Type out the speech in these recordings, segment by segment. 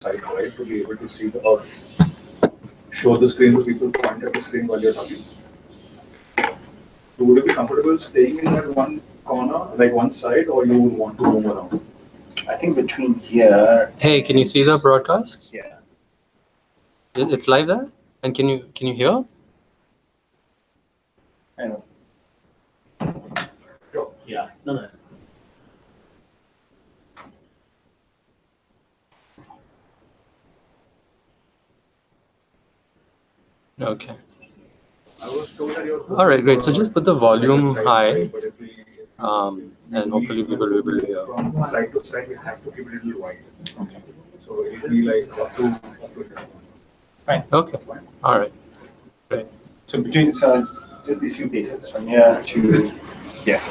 side, right, to be able to see the or show the screen to people, point at the screen while you're talking. So would you be comfortable staying in that one corner, like one side, or you would want to move around? I think between here. Hey, can you see the broadcast? Yeah. It's live there, and can you hear? I know. Sure. Yeah. No. Okay. I was told that you're. All right, great. So just put the volume high, But if we, and hopefully people will be able to hear. from side to side, we have to keep it a little wide. Okay. So it'll be like up to here. Okay. All right. So between just these few places from here to here.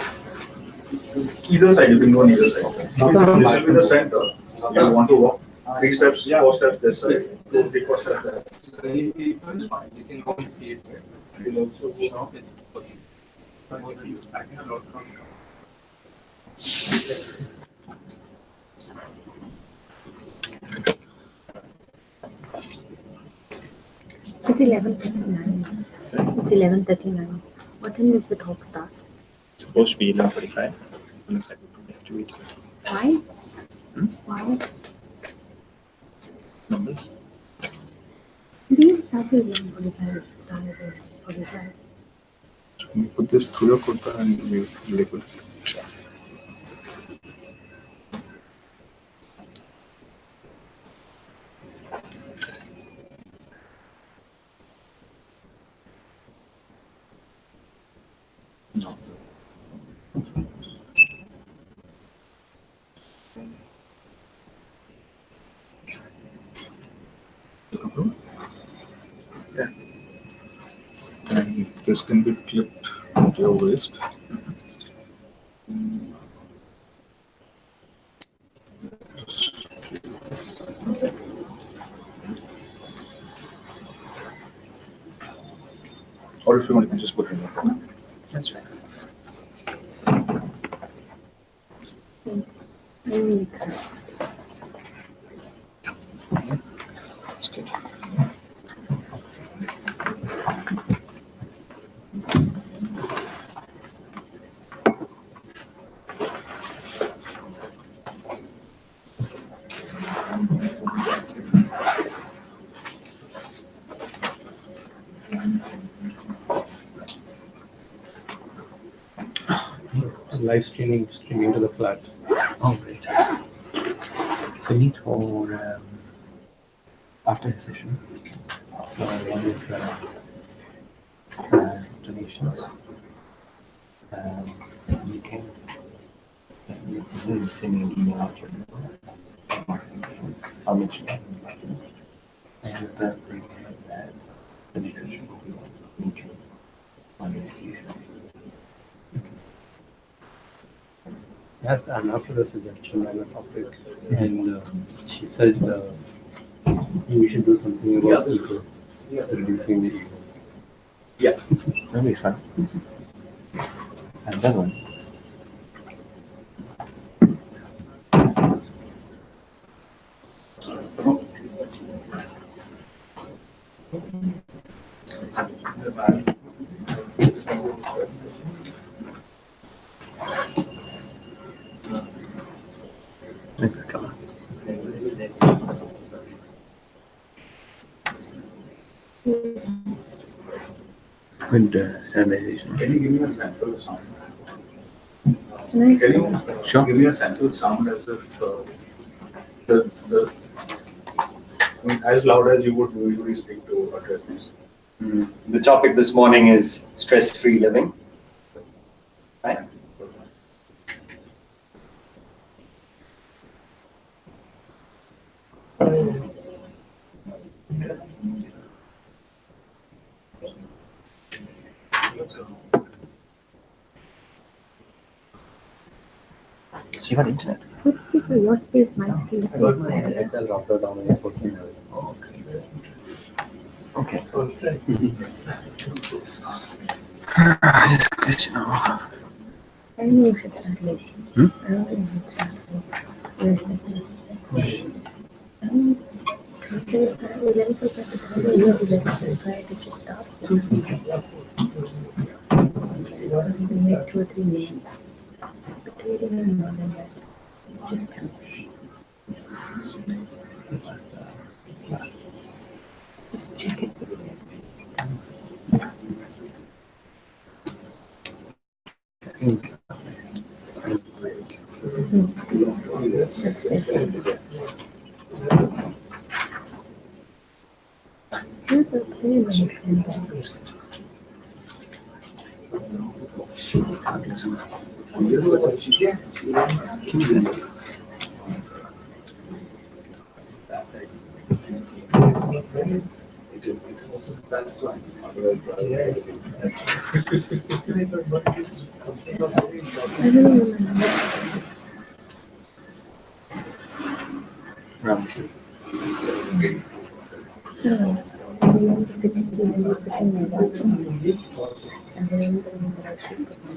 Either side, you can go on either side. This will be the center. You want to walk 3 steps, 4 steps this side, 2, 3, 4 steps there. It's fine. You can go and see it. You'll also shop is It's 11:39. It's 11:39. What time does the talk start? It's supposed to be 11:45. Why? Why? Numbers. These start at 11:45. Start at 11:45. You put this through your quota and we label it. No. Yeah. And this can be clipped onto your waist. Or if you want, you can just put it in the corner. That's right. Maybe That's good. Live streaming to the flat. Oh, great. So meet for after the session. One is the donations. You can send me an email after. I'll mention that. And the next session will be mutual on education. Yes, and after the suggestion and the topic, and she said we should do something about ego, reducing the ego. Yeah. That'll be fun. And that one. Come on. Good standardization. Can you give me a sample sound? it's nice. Can you Sure. give me a sample sound as if the I mean, as loud as you would usually speak to address this? The topic this morning is stress-free living. Right? So you got internet? Let's see for your space, my space. I got my Intel router down in 14 hours. Okay. This question. I don't think you should start late. I don't think you should start late. Yes, I think. I think it's it should stop. So we make 2 or 3 names. But we didn't know that. It's just just check it. That's fair. Here's the thing. That's why. I don't remember. Ramchu. I remember putting my watch on. I remember that I should put my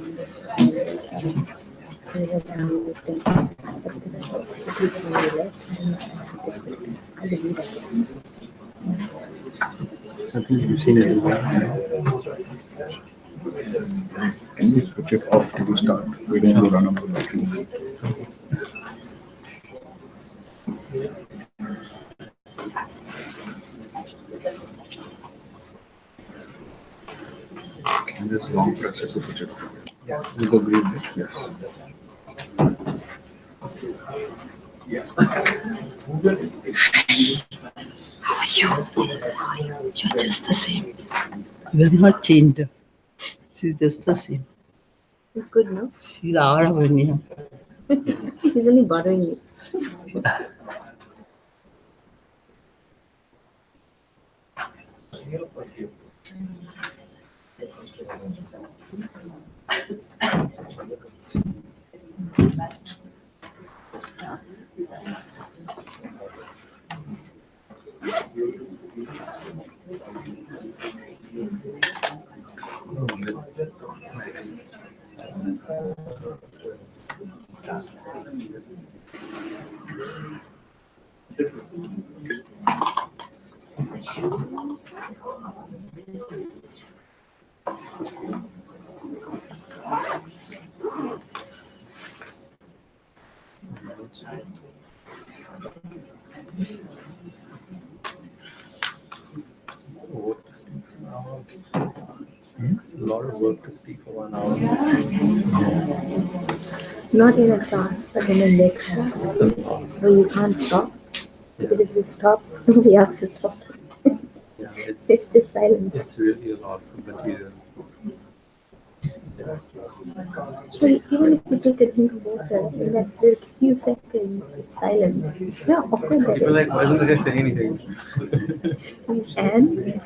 was around with them. But because I saw such a beautiful left, I believe it. Something you've seen it. Can you switch it off to start? We don't have to run out of batteries. Can you just long press it to switch it off? Yes. With the green bit? Yes. How are you? You're just the same. We're not changed. She's just the same. It's good, no? She's our Avonia. He's only bothering me. It's a lot of work to speak for 1 hour. Not in a class, but in a lecture where you can't stop. Because if you stop, somebody else is talking. Yeah, It's just silence. it's really a lot of material. So even if you take a drink of water, in that little few seconds silence, yeah, awkward that People is. like, why doesn't they say anything? And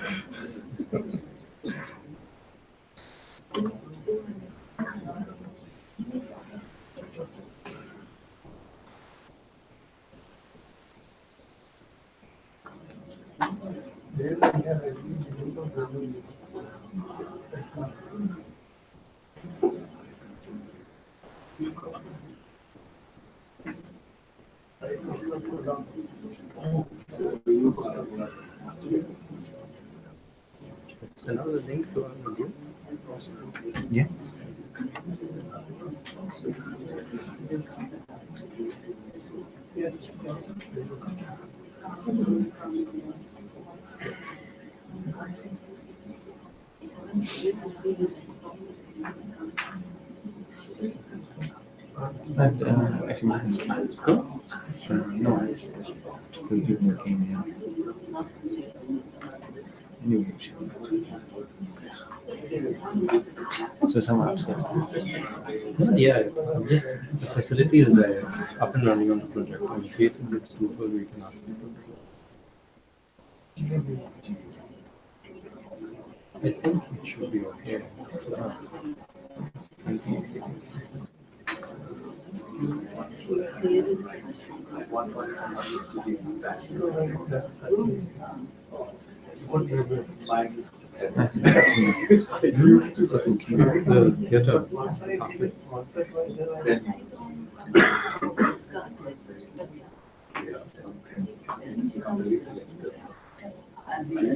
It's another link to our video. Yeah. But actually, it's cool. No, it's because you came here. Anyway, so some upstairs. Yeah, just the facility is there, up and running on the project. In case it's super, we can ask people. I think it should be okay. It's the theater.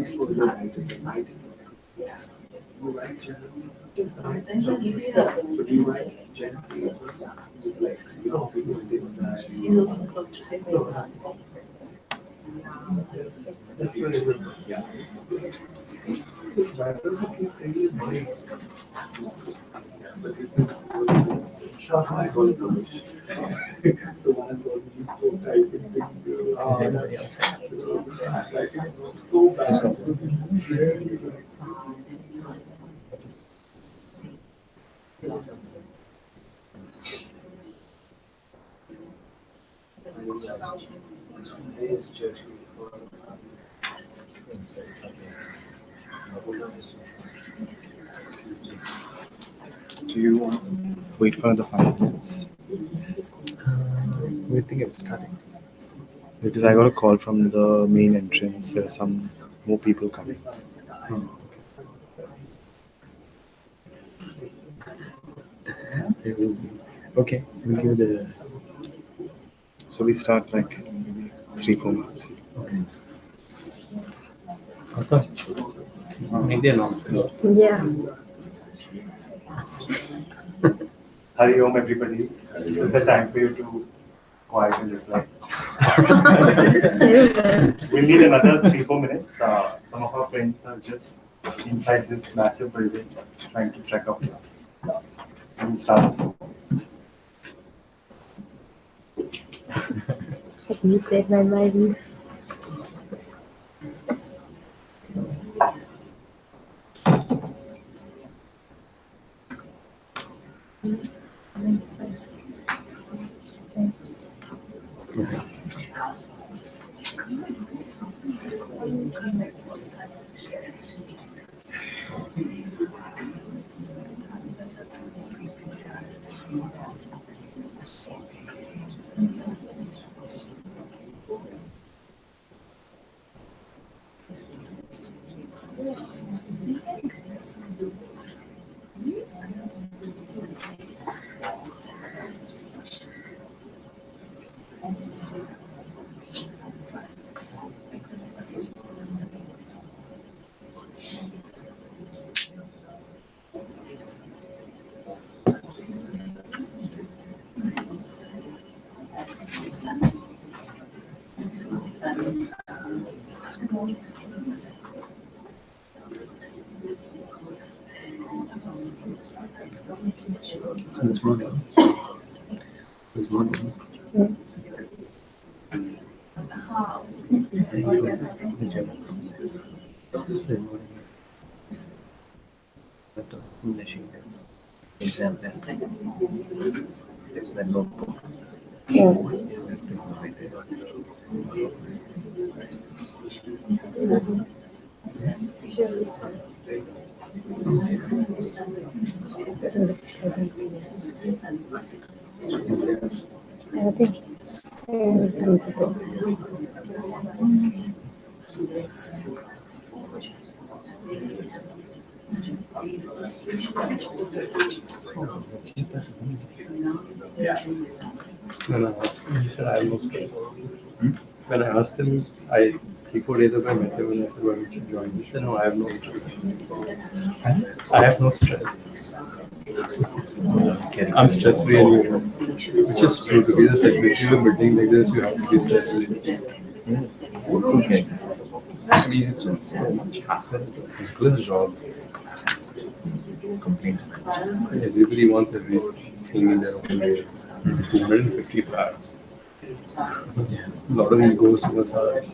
Everybody else. Do you want to wait for another 5 minutes? We think it's starting. Because I got a call from the main entrance. There are some more people coming. Okay, we'll give it a. So we start like 3-4 minutes. Make the announcement. Yeah. Hari Om, everybody. This is the time for you to quietly reflect. It's terrible. We'll need another 3-4 minutes. Some of our friends are just inside this massive building trying to check out. We'll start soon. Check me, played my mind. This morning. This morning. Exam then. Then notebook. Yeah. I think He said, I have no stress. When I asked him, 3-4 days ago, I met him and I said, why don't you join? He said, no, I have no stress. I have no stress. I'm stress free anyway. Which is true, because it's like this, you're building like this, you have to be stress free. It's okay. Especially it's just so much hassle. This job. Complaint. Everybody wants everything in their own way. 250 flats. A lot of egos to the side.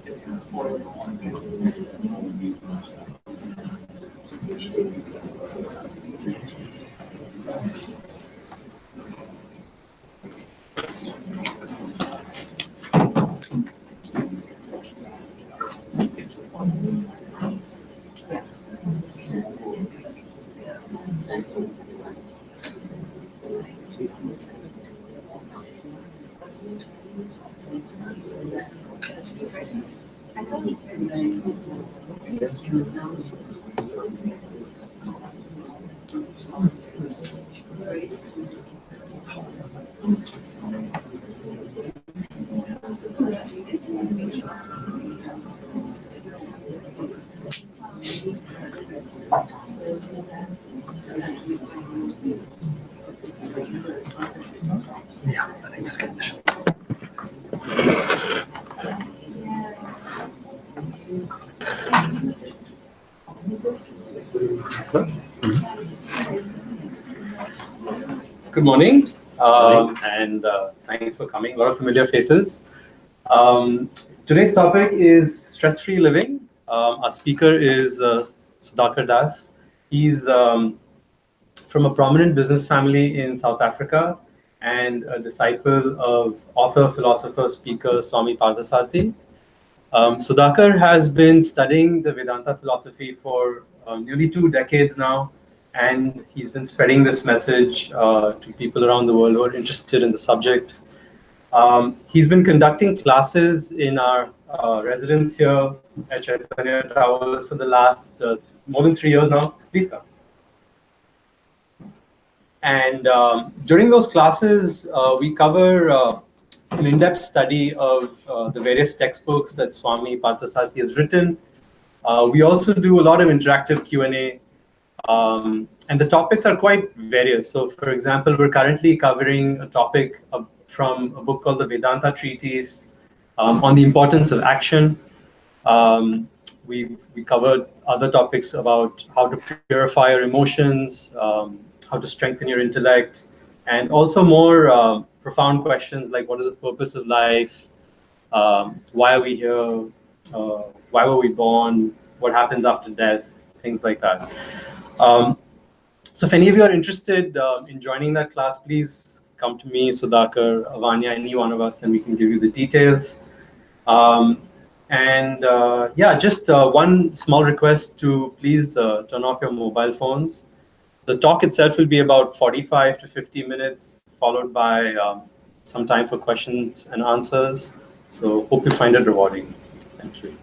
Good morning, and thanks for coming. A lot of familiar faces. Today's topic is stress-free living. Our speaker is Sudhakar Das. He's from a prominent business family in South Africa and a disciple of author, philosopher, speaker Swami Parthasarathy. Sudhakar has been studying the Vedanta philosophy for nearly 2 decades now, and he's been spreading this message to people around the world who are interested in the subject. He's been conducting classes in our residence here at Chaitanya Towers for the last more than 3 years now. Please come. And during those classes, we cover an in-depth study of the various textbooks that Swami Parthasarathy has written. We also do a lot of interactive Q&A, and the topics are quite various. So, for example, we're currently covering a topic from a book called the Vedanta Treatise on the importance of action. We covered other topics about how to purify your emotions, how to strengthen your intellect, and also more profound questions like what is the purpose of life, why are we here, why were we born, what happens after death, things like that. So if any of you are interested in joining that class, please come to me, Sudhakar, Avanya, any one of us, and we can give you the details. Yeah, just one small request to please turn off your mobile phones. The talk itself will be about 45 to 50 minutes, followed by some time for questions and answers. So hope you find it rewarding. Thank you.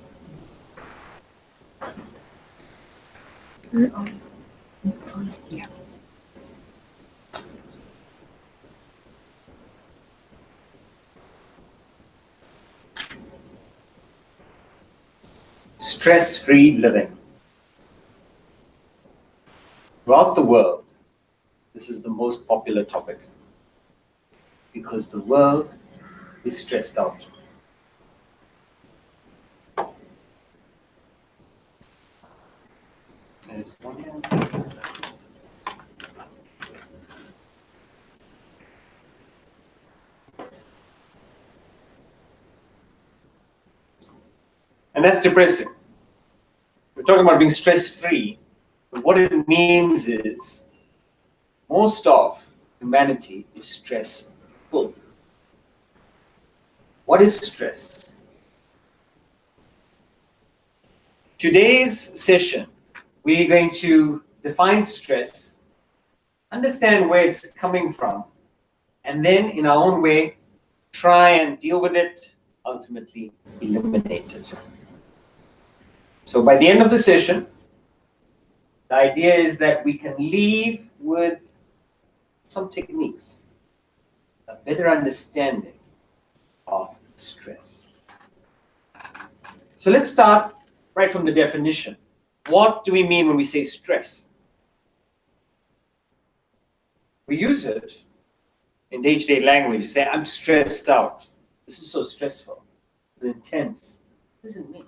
Yeah. Stress-free living. Throughout the world, this is the most popular topic because the world is stressed out. There's one here. And that's depressing. We're talking about being stress-free, but what it means is most of humanity is stressful. What is stress? Today's session, we're going to define stress, understand where it's coming from, and then in our own way, try and deal with it, ultimately eliminate it. So by the end of the session, the idea is that we can leave with some techniques, a better understanding of stress. So let's start right from the definition. What do we mean when we say stress? We use it in day-to-day language. You say, I'm stressed out. This is so stressful. It's intense. What does it mean?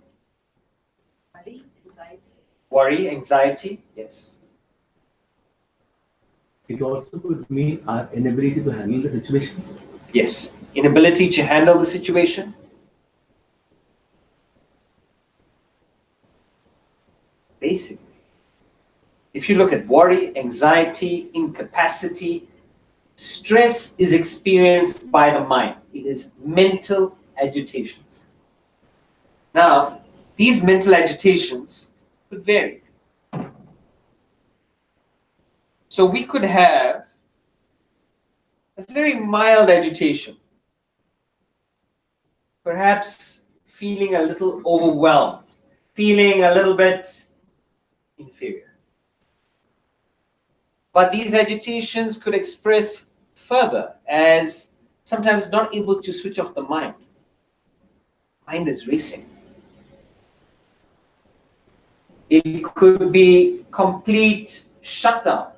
Worry, anxiety. Worry, anxiety, yes. It also could mean our inability to handle the situation. Yes. Inability to handle the situation. Basically, if you look at worry, anxiety, incapacity, stress is experienced by the mind. It is mental agitations. Now, these mental agitations could vary. So we could have a very mild agitation, perhaps feeling a little overwhelmed, feeling a little bit inferior. But these agitations could express further as sometimes not able to switch off the mind. Mind is racing. It could be complete shutdown,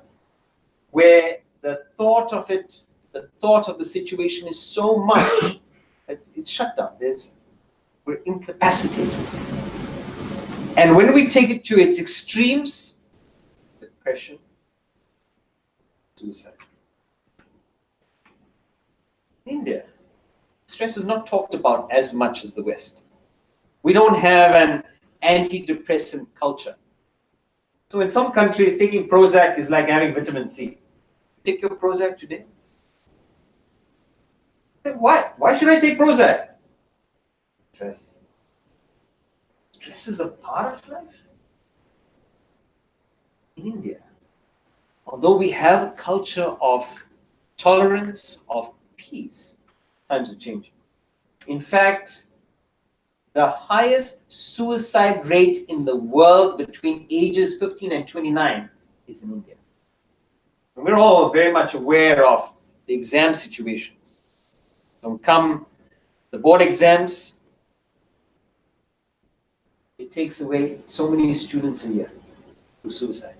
where the thought of it, the thought of the situation is so much that it's shut down. We're incapacitated. And when we take it to its extremes, depression, suicide. In India, stress is not talked about as much as the West. We don't have an antidepressant culture. So in some countries, taking Prozac is like having vitamin C. Take your Prozac today. Why? Why should I take Prozac? Stress. Stress is a part of life. In India, although we have a culture of tolerance, of peace, times are changing. In fact, the highest suicide rate in the world between ages 15 and 29 is in India. And we're all very much aware of the exam situations. So come the board exams, it takes away so many students a year to suicide.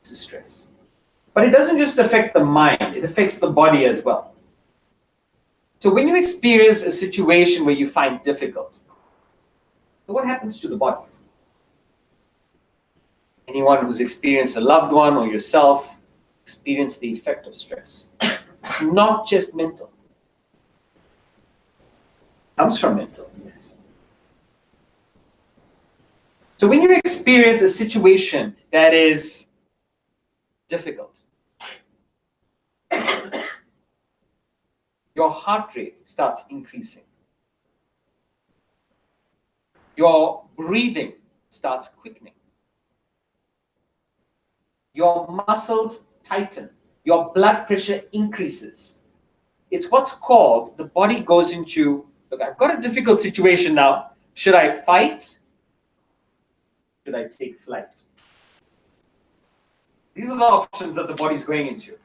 This is stress. But it doesn't just affect the mind, it affects the body as well. So when you experience a situation where you find difficult, so what happens to the body? Anyone who's experienced a loved one or yourself experience the effect of stress. It's not just mental. It comes from mental, yes. So when you experience a situation that is difficult, your heart rate starts increasing. Your breathing starts quickening. Your muscles tighten. Your blood pressure increases. It's what's called, the body goes into, look, I've got a difficult situation now. Should I fight? Should I take flight? These are the options that the body's going into.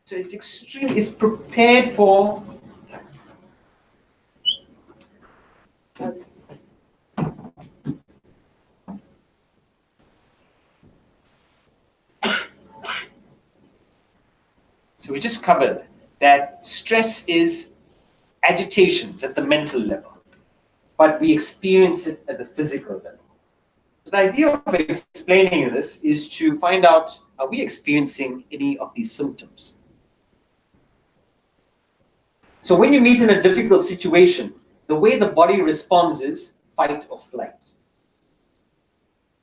So it's extremely, it's prepared for. So we just covered that stress is agitations at the mental level, but we experience it at the physical level. So the idea of explaining this is to find out, are we experiencing any of these symptoms? So when you meet in a difficult situation, the way the body responds is fight or flight.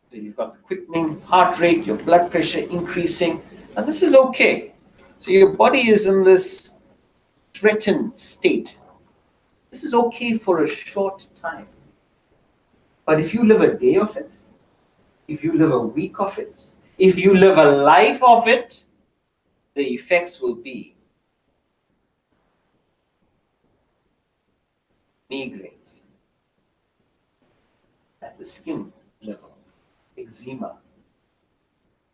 So you've got the quickening heart rate, your blood pressure increasing, and this is okay. So your body is in this threatened state. This is okay for a short time. But if you live a day of it, if you live a week of it, if you live a life of it, the effects will be migraines at the skin level, eczema,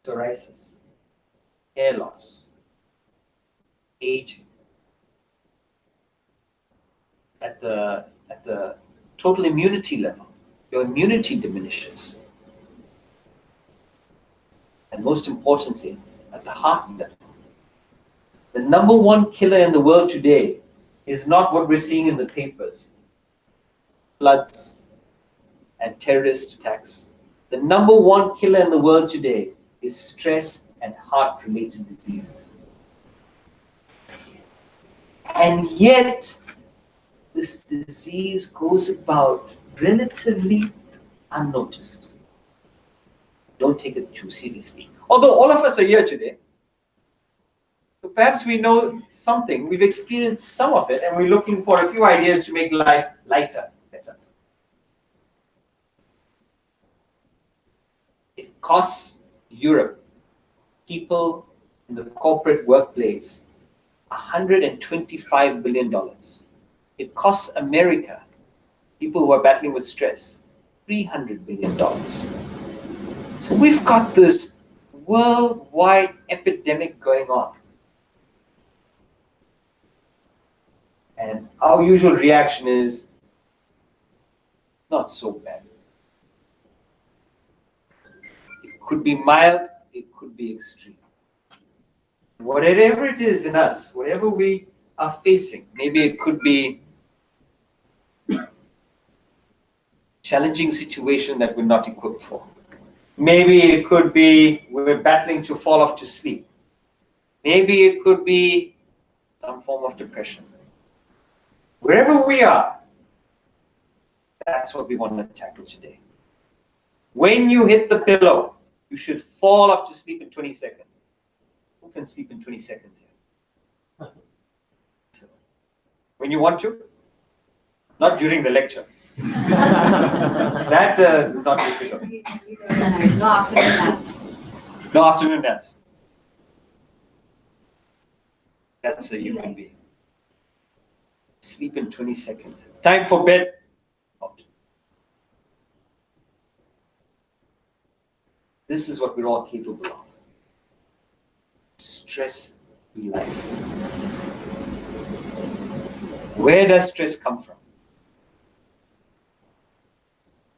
psoriasis, hair loss, aging. At the total immunity level, your immunity diminishes. And most importantly, at the heart level, the number one killer in the world today is not what we're seeing in the papers, floods and terrorist attacks. The number one killer in the world today is stress and heart-related diseases. And yet, this disease goes about relatively unnoticed. Don't take it too seriously. Although all of us are here today, so perhaps we know something, we've experienced some of it, and we're looking for a few ideas to make life lighter, better. It costs Europe, people in the corporate workplace, $125 billion. It costs America, people who are battling with stress, $300 billion. So we've got this worldwide epidemic going on. And our usual reaction is not so bad. It could be mild, it could be extreme. Whatever it is in us, whatever we are facing, maybe it could be challenging situation that we're not equipped for. Maybe it could be we're battling to fall off to sleep. Maybe it could be some form of depression. Wherever we are, that's what we want to tackle today. When you hit the pillow, you should fall off to sleep in 20 seconds. Who can sleep in 20 seconds here? When you want to? Not during the lecture. That is not difficult. No afternoon naps. No afternoon naps. That's a human being. Sleep in 20 seconds. Time for bed. Out. This is what we're all capable of. Stress in life. Where does stress come from?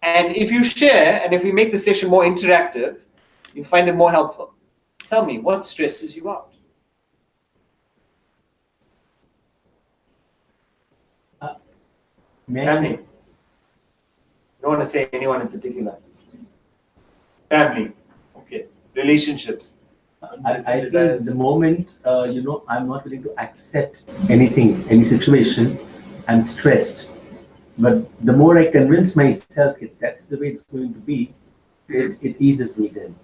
And if you share, and if we make the session more interactive, you find it more helpful. Tell me, what stresses you out? Family. You don't want to say anyone in particular. Family. Okay. Relationships. I think the moment, I'm not willing to accept anything, any situation, I'm stressed. But the more I convince myself that's the way it's going to be, it eases me then.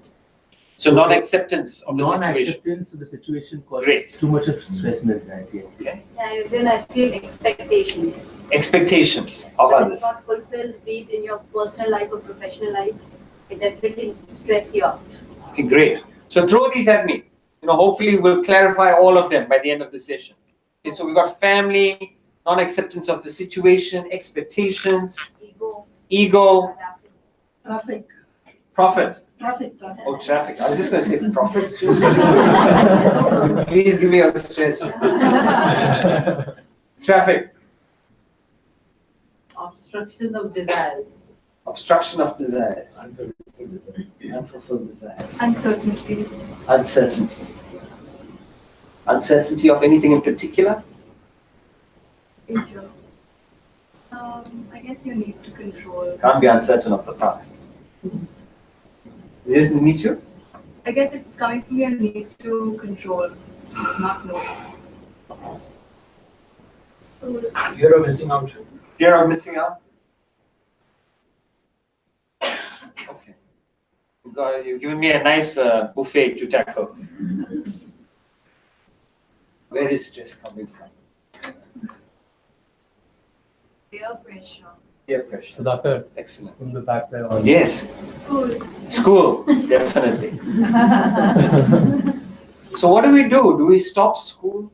So non-acceptance of the situation. Non-acceptance of the situation causes Great. too much of stress and anxiety. Okay. Yeah, then I feel expectations. Expectations of When others. it's not fulfilled, be it in your personal life or professional life, it definitely stress you out. Okay, great. So throw these at me. Hopefully we'll clarify all of them by the end of the session. Okay, so we've got family, non-acceptance of the situation, expectations, ego, Traffic, profit. traffic. Oh, traffic. I was just going to say profits. Please give me your stress. Traffic. Obstruction of desires. Obstruction of desires. Unfulfilled desires. Uncertainty. Uncertainty. Uncertainty of anything in particular? Future. I guess you need to control. Can't be uncertain of the past. There's need to? I guess if it's coming from your need to control, so not knowing. Fear of missing out. Fear of missing out? Okay. You've given me a nice buffet to tackle. Where is stress coming from? Peer pressure. Peer pressure. Sudhakar, Excellent. from the back there on. Yes. School. School, definitely. So what do? Do we stop school?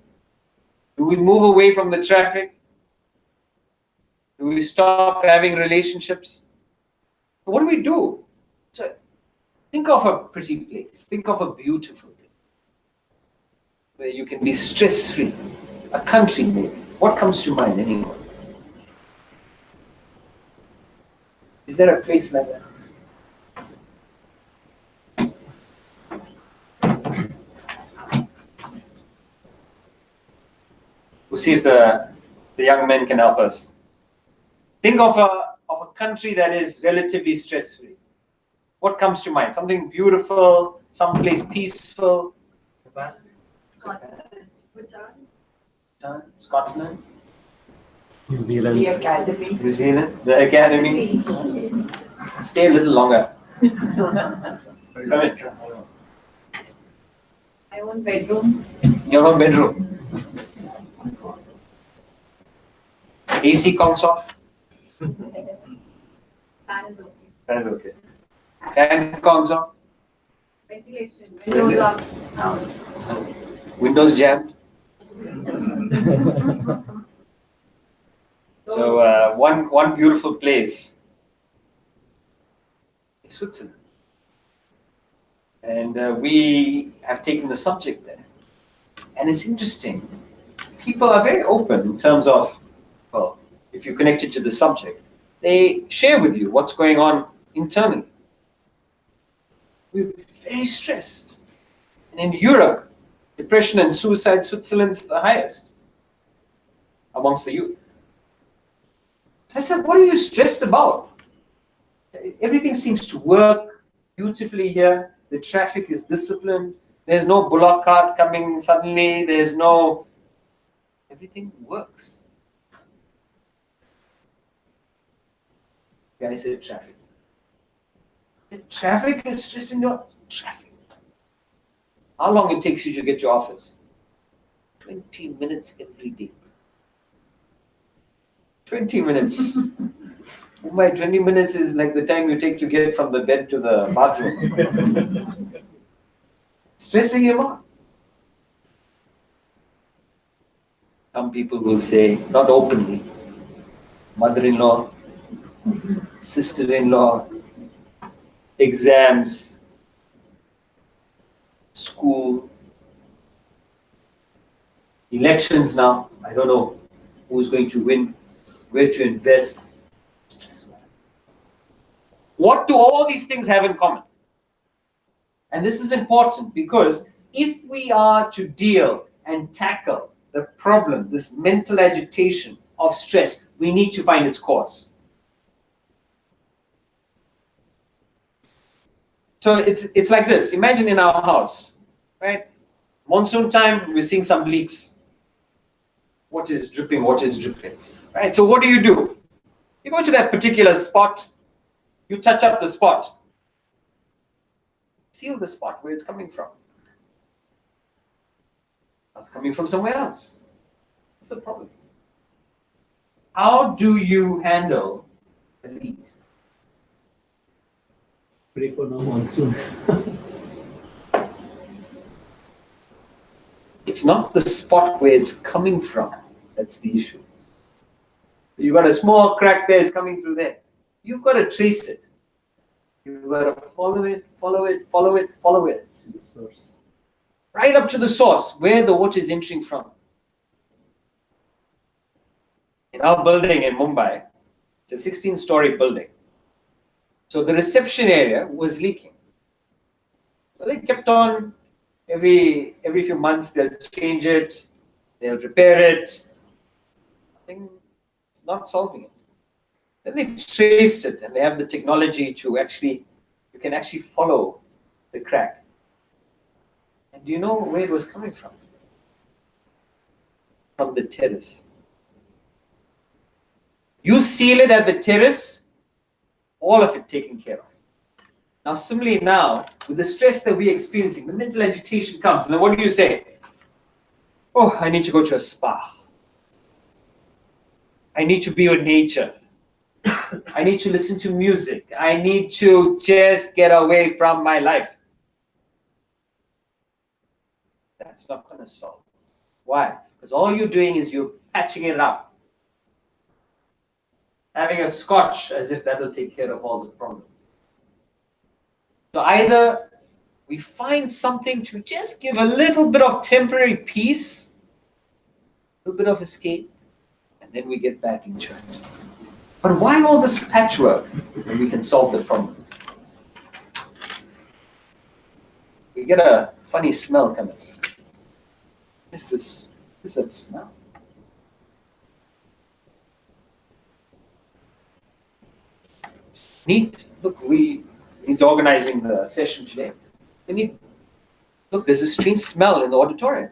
Do we move away from the traffic? Do we stop having relationships? What do we do? So think of a pretty place. Think of a beautiful place where you can be stress-free. A country maybe. What comes to mind anyone? Is there a place like that? We'll see if the young men can help us. Think of a country that is relatively stress-free. What comes to mind? Something beautiful, someplace peaceful. Scotland. New Zealand. The academy. New Zealand. The academy. Stay a little longer. Come in. My own bedroom. Your own bedroom. AC comes off. Fan is okay. That's okay. Fan comes off. Ventilation. Windows are out. Windows jammed. So one beautiful place is Switzerland, and we have taken the subject there, and it's interesting. People are very open in terms of, well, if you're connected to the subject, they share with you what's going on internally. We're very stressed, and in Europe, depression and suicide, Switzerland's the highest amongst the youth. I said, what are you stressed about? Everything seems to work beautifully here. The traffic is disciplined. There's no bullock cart coming suddenly. There's no everything works. Guy said traffic. The traffic is stressing your traffic. How long it takes you to get to your office? 20 minutes every day. 20 minutes. My 20 minutes is like the time you take to get from the bed to the bathroom. Stressing him out. Some people will say, not openly, mother-in-law, sister-in-law, exams, school, elections now. I don't know who's going to win, where to invest. What do all these things have in common? And this is important because if we are to deal and tackle the problem, this mental agitation of stress, we need to find its cause. So it's like this. Imagine in our house, right? Monsoon time, we're seeing some leaks. What is dripping? What is dripping? Right? So what do? You go to that particular spot, you touch up the spot, seal the spot where it's coming from. It's coming from somewhere else. What's the problem? How do you handle a leak? Pray for no monsoon. It's not the spot where it's coming from that's the issue. You've got a small crack there, it's coming through there. You've got to trace it. You've got to follow it, follow it, follow it, follow it. The source. Right up to the source, where the water is entering from. In our building in Mumbai, it's a 16-story building. So the reception area was leaking. So they kept on, every few months they'll change it, they'll repair it. Nothing, it's not solving it. Then they traced it and they have the technology to you can actually follow the crack. And do you know where it was coming from? From the terrace. You seal it at the terrace, all of it taken care of. Now, similarly now, with the stress that we're experiencing, the mental agitation comes. And then what do you say? Oh, I need to go to a spa. I need to be with nature. I need to listen to music. I need to just get away from my life. That's not going to solve it. Why? Because all you're doing is you're patching it up. Having a scotch as if that will take care of all the problems. So either we find something to just give a little bit of temporary peace, a little bit of escape, and then we get back into it. But why all this patchwork when we can solve the problem? We get a funny smell coming. What's this? What's that smell? Neat. Look, he's organizing the session today. Look, there's a strange smell in the auditorium.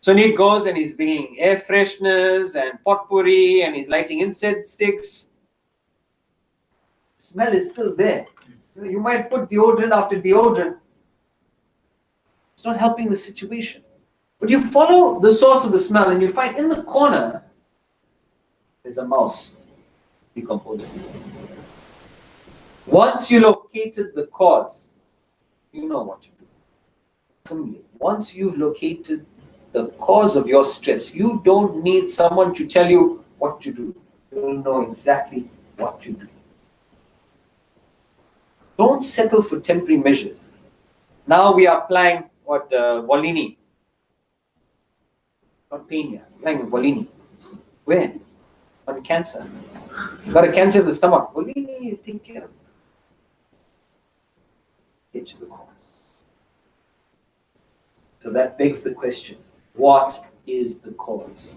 So Neat goes and he's bringing air fresheners and potpourri and he's lighting incense sticks. Smell is still there. You might put deodorant after deodorant. It's not helping the situation. But you follow the source of the smell and you find in the corner there's a mouse decomposing. Once you located the cause, you know what to do. Similarly, once you've located the cause of your stress, you don't need someone to tell you what to do. You'll know exactly what to do. Don't settle for temporary measures. Now we are applying what Volini. Not pain, applying Volini. Where? On cancer. You got a cancer in the stomach. Volini, take care of it. Get to the cause. So that begs the question, what is the cause?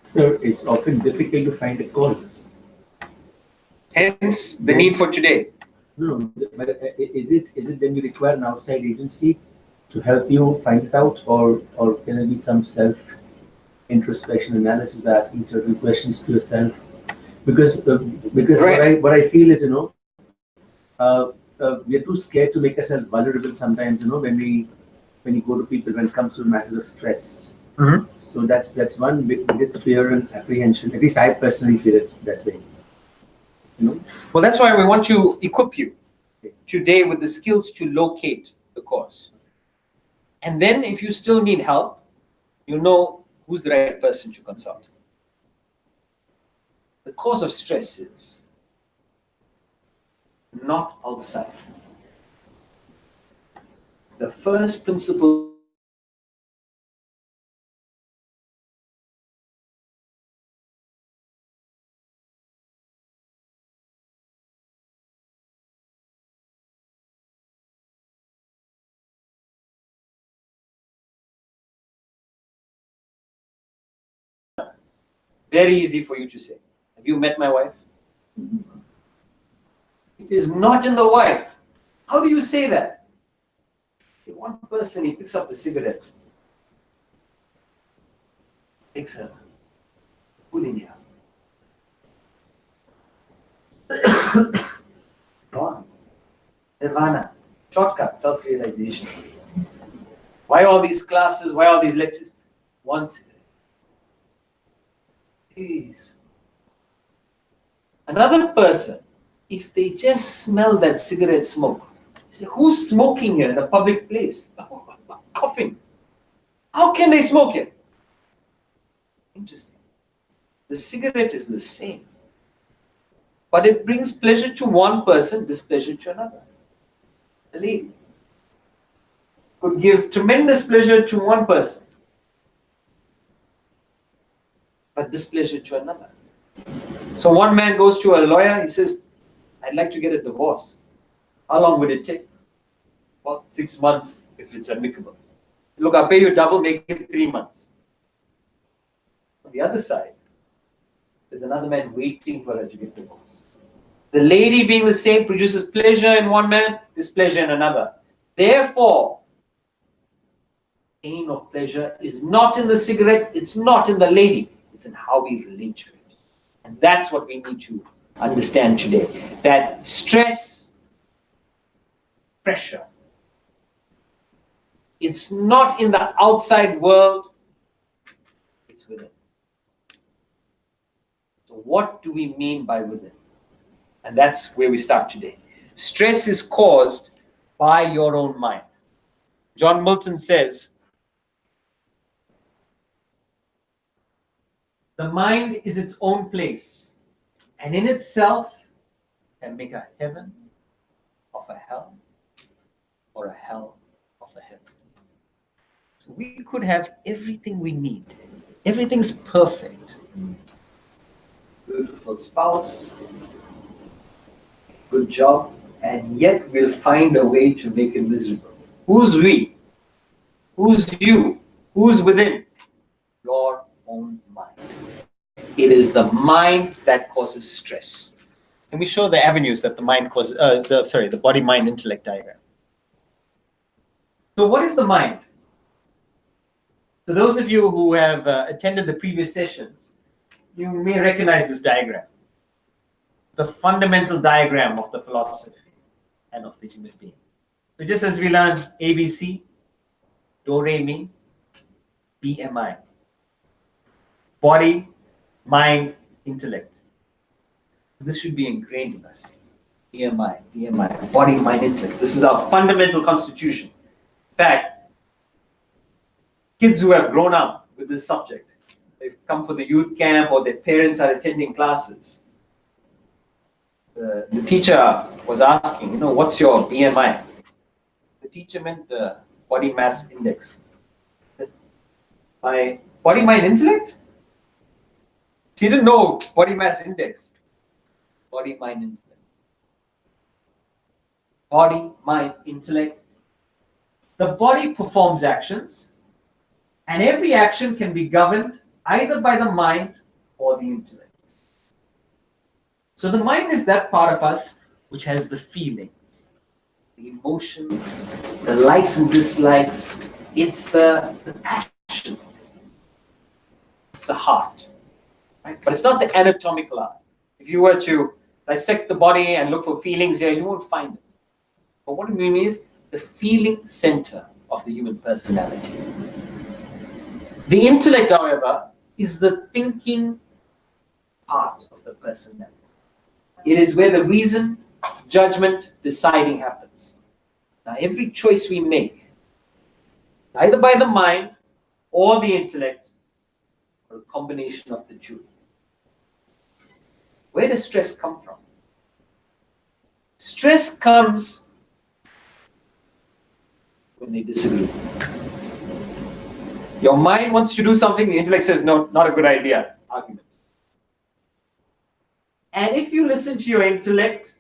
Sir, it's often difficult to find a cause. Hence, the need for today. No, but is it when you require an outside agency to help you find it out, or can it be some self introspection analysis by asking certain questions to yourself? Because Right. what I feel is, we are too scared to make ourselves vulnerable sometimes, when you go to people when it comes to matters of stress. Mhm. So that's one biggest fear and apprehension. At least I personally feel it that way. Well, that's why we want to equip you today with the skills to locate the cause. And then if you still need help, you know who's the right person to consult. The cause of stress is not outside. The first principle very easy for you to say. Have you met my wife? It is not in the wife. How do you say that? The one person, he picks up a cigarette, takes a pull in here. Gone. Nirvana. Shortcut, self-realization. Why all these classes? Why all these lectures? One cigarette. Please. Another person, if they just smell that cigarette smoke, they say, who's smoking here in a public place? Coughing. How can they smoke it? Interesting. The cigarette is the same. But it brings pleasure to one person, displeasure to another. The lady could give tremendous pleasure to one person, but displeasure to another. So one man goes to a lawyer, he says, I'd like to get a divorce. How long would it take? Well, 6 months if it's amicable. Look, I'll pay you double, make it 3 months. On the other side, there's another man waiting for her to get divorced. The lady being the same produces pleasure in one man, displeasure in another. Therefore, pain or pleasure is not in the cigarette, it's not in the lady, it's in how we relate to it. And that's what we need to understand today. That stress, pressure, it's not in the outside world, it's within. So what do we mean by within? And that's where we start today. Stress is caused by your own mind. John Milton says, the mind is its own place, and in itself can make a heaven of a hell, or a hell of a heaven. So we could have everything we need. Everything's perfect. Beautiful spouse, good job, and yet we'll find a way to make it miserable. Who's we? Who's you? Who's within? Your own mind. It is the mind that causes stress. Can we show the avenues that the mind causes? The body-mind intellect diagram. So what is the mind? So those of you who have attended the previous sessions, you may recognize this diagram. The fundamental diagram of the philosophy and of the human being. So just as we learned ABC, Do, Re, Mi, BMI. Body, mind, intellect. This should be ingrained in us. BMI, body, mind, intellect. This is our fundamental constitution. In fact, kids who have grown up with this subject, they've come for the youth camp or their parents are attending classes. The teacher was asking, what's your BMI? The teacher meant body mass index. My body, mind, intellect? She didn't know body mass index. Body, mind, intellect. Body, mind, intellect. The body performs actions, and every action can be governed either by the mind or the intellect. So the mind is that part of us which has the feelings, the the emotions, the likes and dislikes. It's the passions. It's the heart. Right? But it's not the anatomical heart. If you were to dissect the body and look for feelings here, you won't find it. But what it means is the feeling center of the human personality. The intellect, however, is the thinking part of the personality. It is where the reason, judgment, deciding happens. Now, every choice we make, either by the mind or the intellect, or a combination of the two. Where does stress come from? Stress comes when they disagree. Your mind wants to do something, the intellect says, no, not a good idea. Argument. And if you listen to your intellect,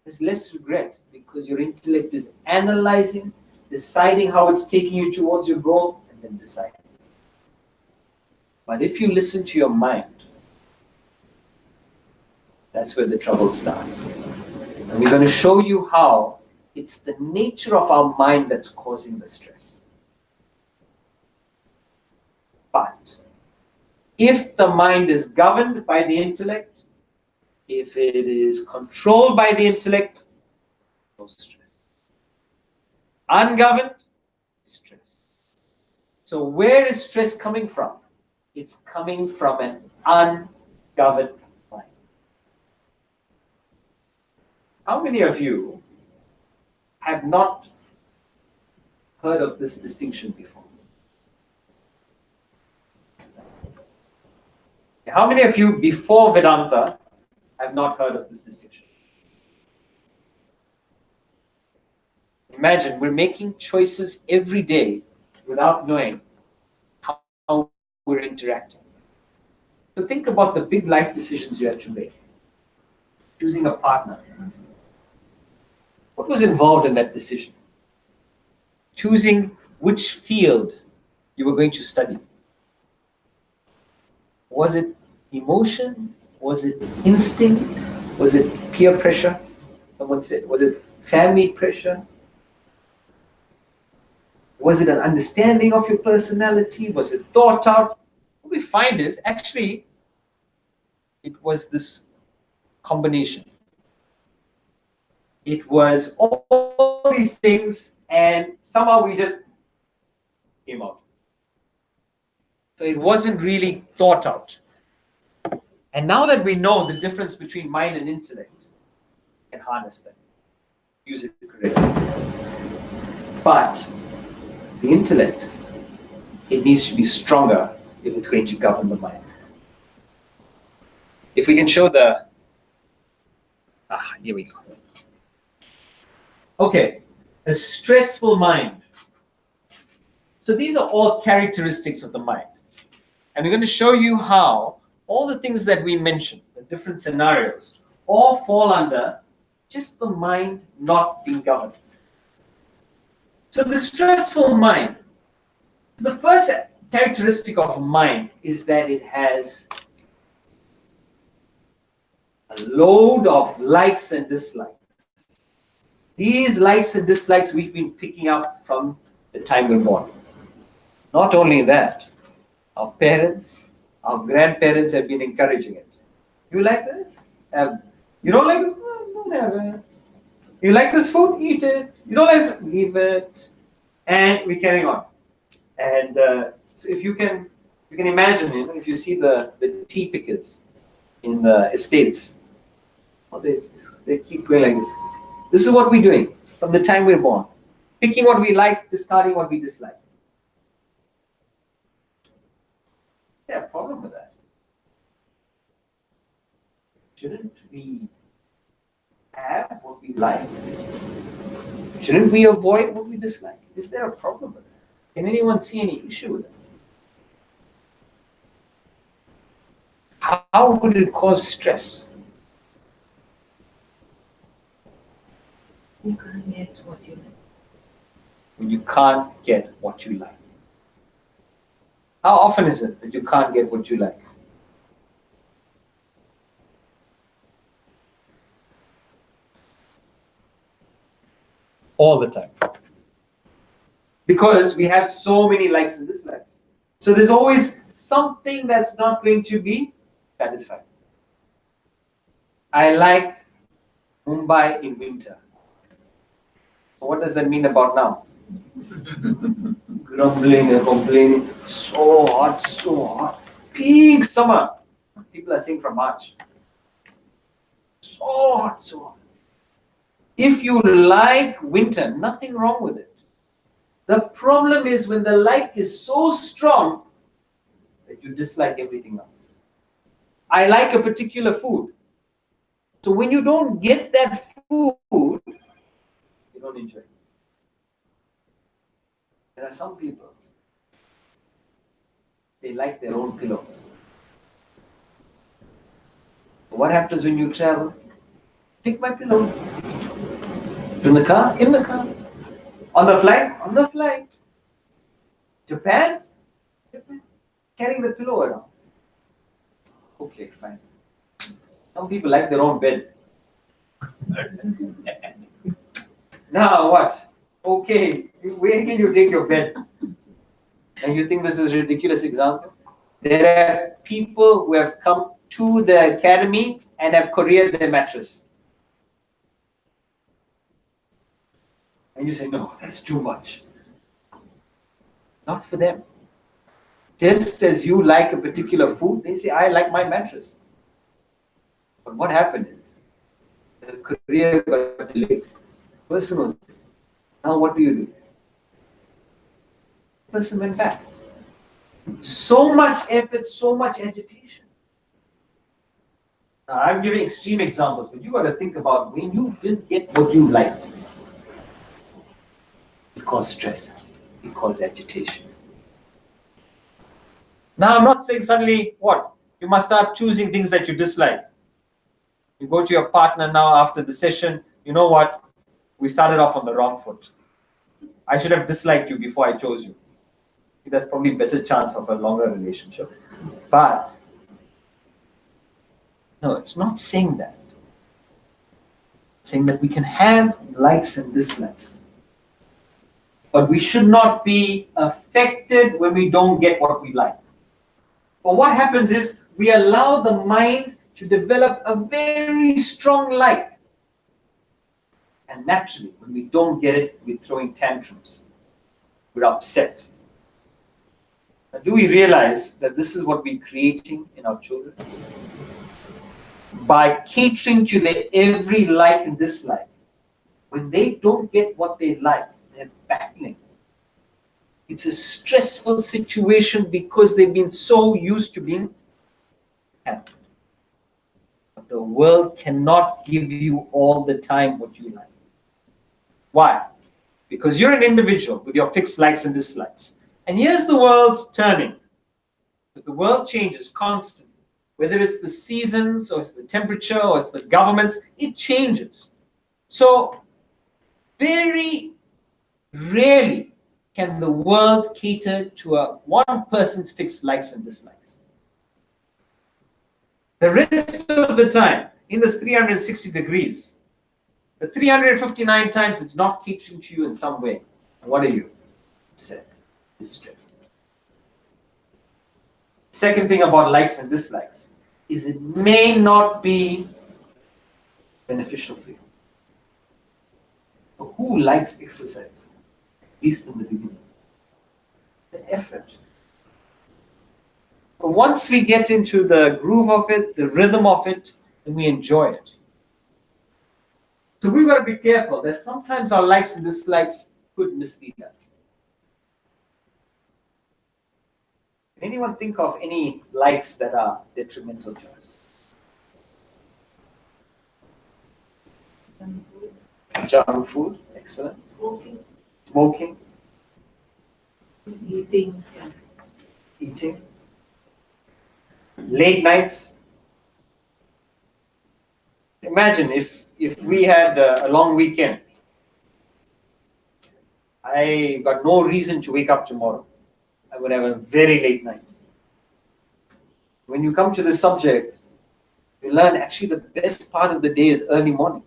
there's less regret because your intellect is analyzing, deciding how it's taking you towards your goal, and then deciding. But if you listen to your mind, that's where the trouble starts. And we're going to show you how it's the nature of our mind that's causing the stress. But if the mind is governed by the intellect, if it is controlled by the intellect, no stress. Ungoverned, stress. So where is stress coming from? It's coming from an ungoverned mind. How many of you have not heard of this distinction before? How many of you before Vedanta have not heard of this distinction? Imagine we're making choices every day without knowing how we're interacting. So think about the big life decisions you have to make. Choosing a partner. What was involved in that decision? Choosing which field you were going to study. Was it emotion? Was it instinct? Was it peer pressure? Someone said, was it family pressure? Was it an understanding of your personality? Was it thought out? What we find is actually it was this combination. It was all these things and somehow we just came out. So it wasn't really thought out. And now that we know the difference between mind and intellect, we can harness them, use it correctly. But the intellect, it needs to be stronger if it's going to govern the mind. If we can show the, here we go. Okay, a stressful mind. So these are all characteristics of the mind. And we're going to show you how all the things that we mentioned, the different scenarios, all fall under just the mind not being governed. So the stressful mind, the first characteristic of a mind is that it has a load of likes and dislikes. These likes and dislikes we've been picking up from the time we're born. Not only that, our parents, our grandparents have been encouraging it. You like this? You don't like this? Don't have it. You like this food? Eat it. You don't like this? Leave it. And we're carrying on. And so if you can imagine, if you see the tea pickers in the estates, they keep going like this. This is what we're doing from the time we're born. Picking what we like, discarding what we dislike. Is there a problem with that? Shouldn't we have what we like? Shouldn't we avoid what we dislike? Is there a problem with that? Can anyone see any issue with it? How would it cause stress? You can't get what you like. When you can't get what you like. How often is it that you can't get what you like? all the time. Because we have so many likes and dislikes. So there's always something that's not going to be satisfied. I like Mumbai in winter. So what does that mean about now? Grumbling and complaining. So hot, so hot. Peak summer. People are saying from March. So hot, so hot. If you like winter, nothing wrong with it. The problem is when the like is so strong that you dislike everything else. I like a particular food. So when you don't get that food, you don't enjoy it. There are some people, they like their own pillow. What happens when you travel? Take my pillow. In the car? In the car. On the flight? On the flight. Japan? Japan. Carrying the pillow around. Okay, fine. Some people like their own bed. Now what? Okay, where can you take your bed? And you think this is a ridiculous example? There are people who have come to the academy and have couriered their mattress. And you say, no, that's too much. Not for them. Just as you like a particular food, they say, I like my mattress. But what happened is, the courier got delayed. Personal. Now what do? Person went back. So much effort, so much agitation. Now, I'm giving extreme examples, but you got to think about when you didn't get what you liked. It caused stress. It caused agitation. Now, I'm not saying suddenly, what? You must start choosing things that you dislike. You go to your partner now after the session, you know what? We started off on the wrong foot. I should have disliked you before I chose you. There's probably a better chance of a longer relationship. But, no, it's not saying that. It's saying that we can have likes and dislikes. But we should not be affected when we don't get what we like. But what happens is we allow the mind to develop a very strong like. And naturally, when we don't get it, we're throwing tantrums. We're upset. Now, do we realize that this is what we're creating in our children? By catering to their every like and dislike, when they don't get what they like, they're battling. It's a stressful situation because they've been so used to being happy. But the world cannot give you all the time what you like. Why? Because you're an individual with your fixed likes and dislikes. And here's the world turning. Because the world changes constantly. Whether it's the seasons, or it's the temperature, or it's the governments, it changes. So, very rarely can the world cater to one person's fixed likes and dislikes. The rest of the time, in this 360 degrees, the 359 times it's not catering to you in some way. And what are you? Upset, distressed. Second thing about likes and dislikes is it may not be beneficial for you. But who likes exercise? At least in the beginning. The effort. But once we get into the groove of it, the rhythm of it, then we enjoy it. So we've got to be careful that sometimes our likes and dislikes could mislead us. Can anyone think of any likes that are detrimental to us? Junk food, excellent. Smoking, Smoking, Eating. eating. Late nights. Imagine if we had a long weekend. I got no reason to wake up tomorrow. I would have a very late night. When you come to this subject, you learn actually the best part of the day is early morning.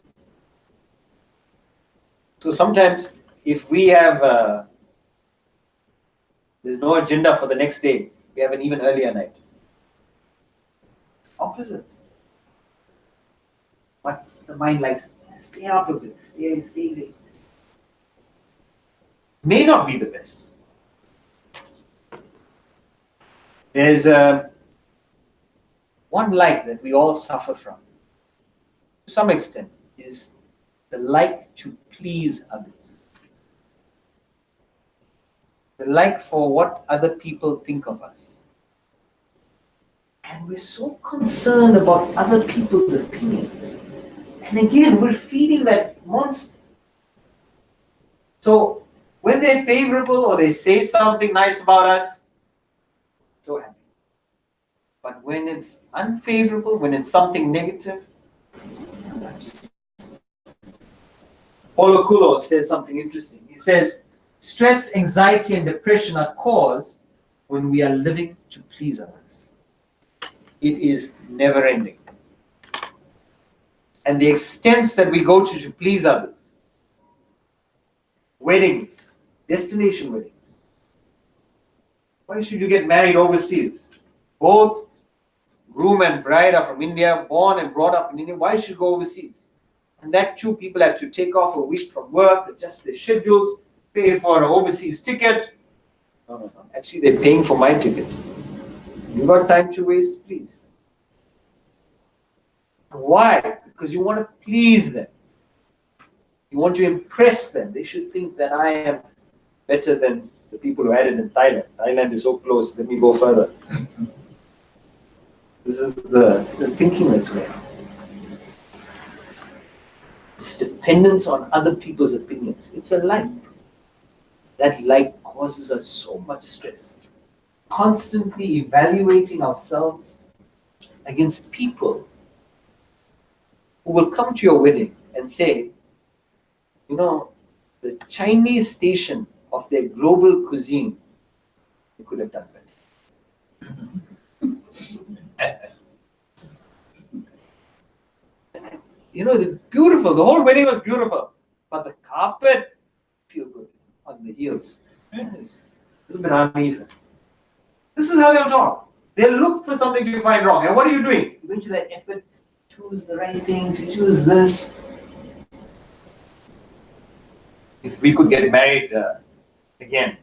So sometimes if we have, there's no agenda for the next day, we have an even earlier night. Opposite. But the mind likes, stay up a bit, stay late. May not be the best. There's one like that we all suffer from, to some extent, is the like to please others. The like for what other people think of us. And we're so concerned about other people's opinions. And again, we're feeding that monster. So when they're favorable or they say something nice about us, so happy. But when it's unfavorable, when it's something negative, Paulo Coelho says something interesting. He says, stress, anxiety, and depression are caused when we are living to please others. It is never ending. And the extents that we go to please others, weddings, destination weddings. Why should you get married overseas? Both groom and bride are from India, born and brought up in India. Why should you go overseas? And that too, people have to take off a week from work, adjust their schedules, pay for an overseas ticket. No. Actually, they're paying for my ticket. You got time to waste, please. Why? Because you want to please them. You want to impress them. They should think that I am better than the people who had it in Thailand. Thailand is so close, let me go further. This is the thinking that's going on. This dependence on other people's opinions. It's a lie. That lie causes us so much stress. Constantly evaluating ourselves against people who will come to your wedding and say, you know, the Chinese station of their global cuisine, they could have done better. You know, the whole wedding was beautiful, but the carpet, feel good on the heels. It's a little bit uneven. This is how they'll talk. They'll look for something to find wrong. And what are you doing? You're going to that effort, choose the right thing, to choose this. If we could get married again,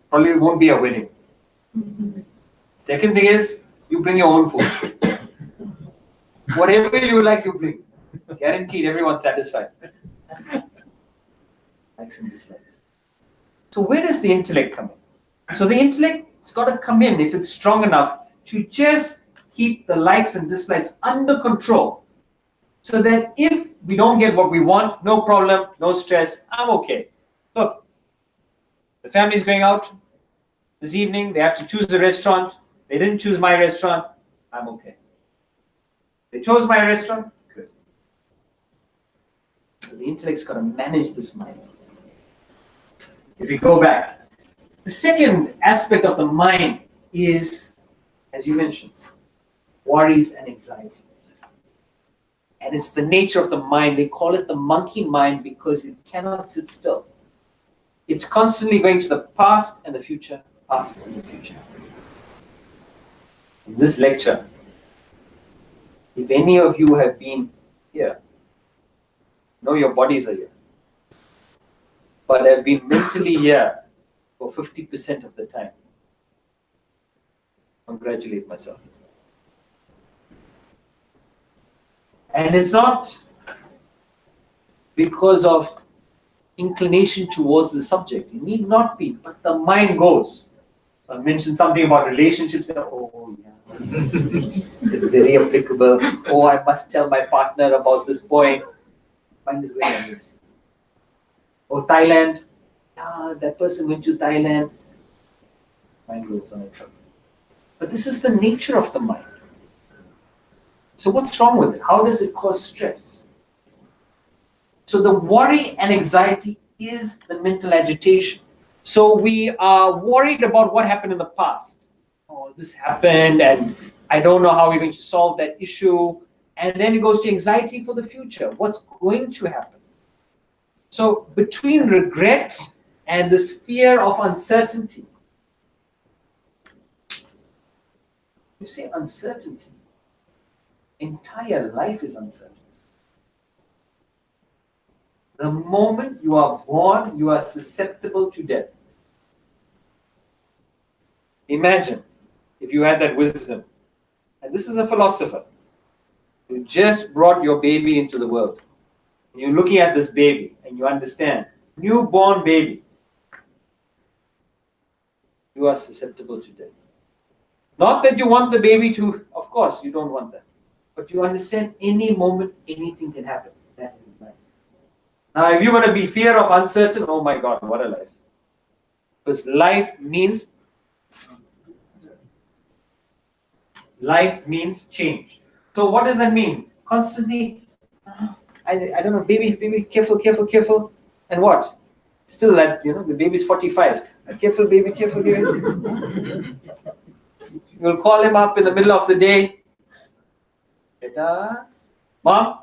probably it won't be a wedding. Second thing is, you bring your own food. Whatever you like, you bring. Guaranteed, everyone's satisfied. Likes and dislikes. So where does the intellect come in? So the intellect's got to come in, if it's strong enough, to just keep the likes and dislikes under control. So that if we don't get what we want, no problem, no stress, I'm okay. Look, the family's going out this evening, they have to choose a restaurant. They didn't choose my restaurant, I'm okay. They chose my restaurant, good. So the intellect's got to manage this mind. If we go back, the second aspect of the mind is, as you mentioned, worries and anxieties. And it's the nature of the mind. They call it the monkey mind because it cannot sit still. It's constantly going to the past and the future, past and the future. In this lecture, if any of you have been here, know your bodies are here, but have been mentally here for 50% of the time, congratulate myself. And it's not because of inclination towards the subject. It need not be, but the mind goes. I mentioned something about relationships. Oh, yeah. Very applicable. Oh, I must tell my partner about this point. Mind is going on this. Oh, Thailand. That person went to Thailand. Mind goes on a trip. But this is the nature of the mind. So what's wrong with it? How does it cause stress? So the worry and anxiety is the mental agitation. So we are worried about what happened in the past. Oh, this happened and I don't know how we're going to solve that issue. And then it goes to anxiety for the future. What's going to happen? So between regret and this fear of uncertainty, you say uncertainty. Entire life is uncertain. The moment you are born, you are susceptible to death. Imagine if you had that wisdom, and this is a philosopher, you just brought your baby into the world. And you're looking at this baby and you understand, newborn baby, you are susceptible to death. Not that you want the baby to, of course, you don't want that. But you understand any moment, anything can happen. That is life. Now, if you want to be fear of uncertain, oh my God, what a life. Because life means change. So what does that mean? Constantly, I don't know, baby, careful. And what? Still that, the baby's 45. Careful, baby. You'll call him up in the middle of the day. Beta, Mom,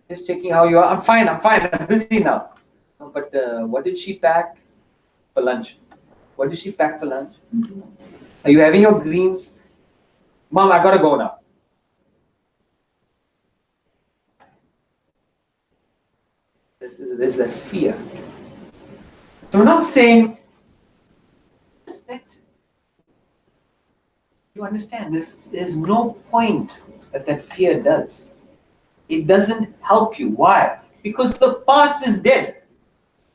just checking how you are. I'm fine. I'm busy now. But what did she pack for lunch? What did she pack for lunch? Are you having your greens? Mom, I gotta go now. There's that fear. So we're not saying respect. You understand, there's no point that fear does. It doesn't help you. Why? Because the past is dead.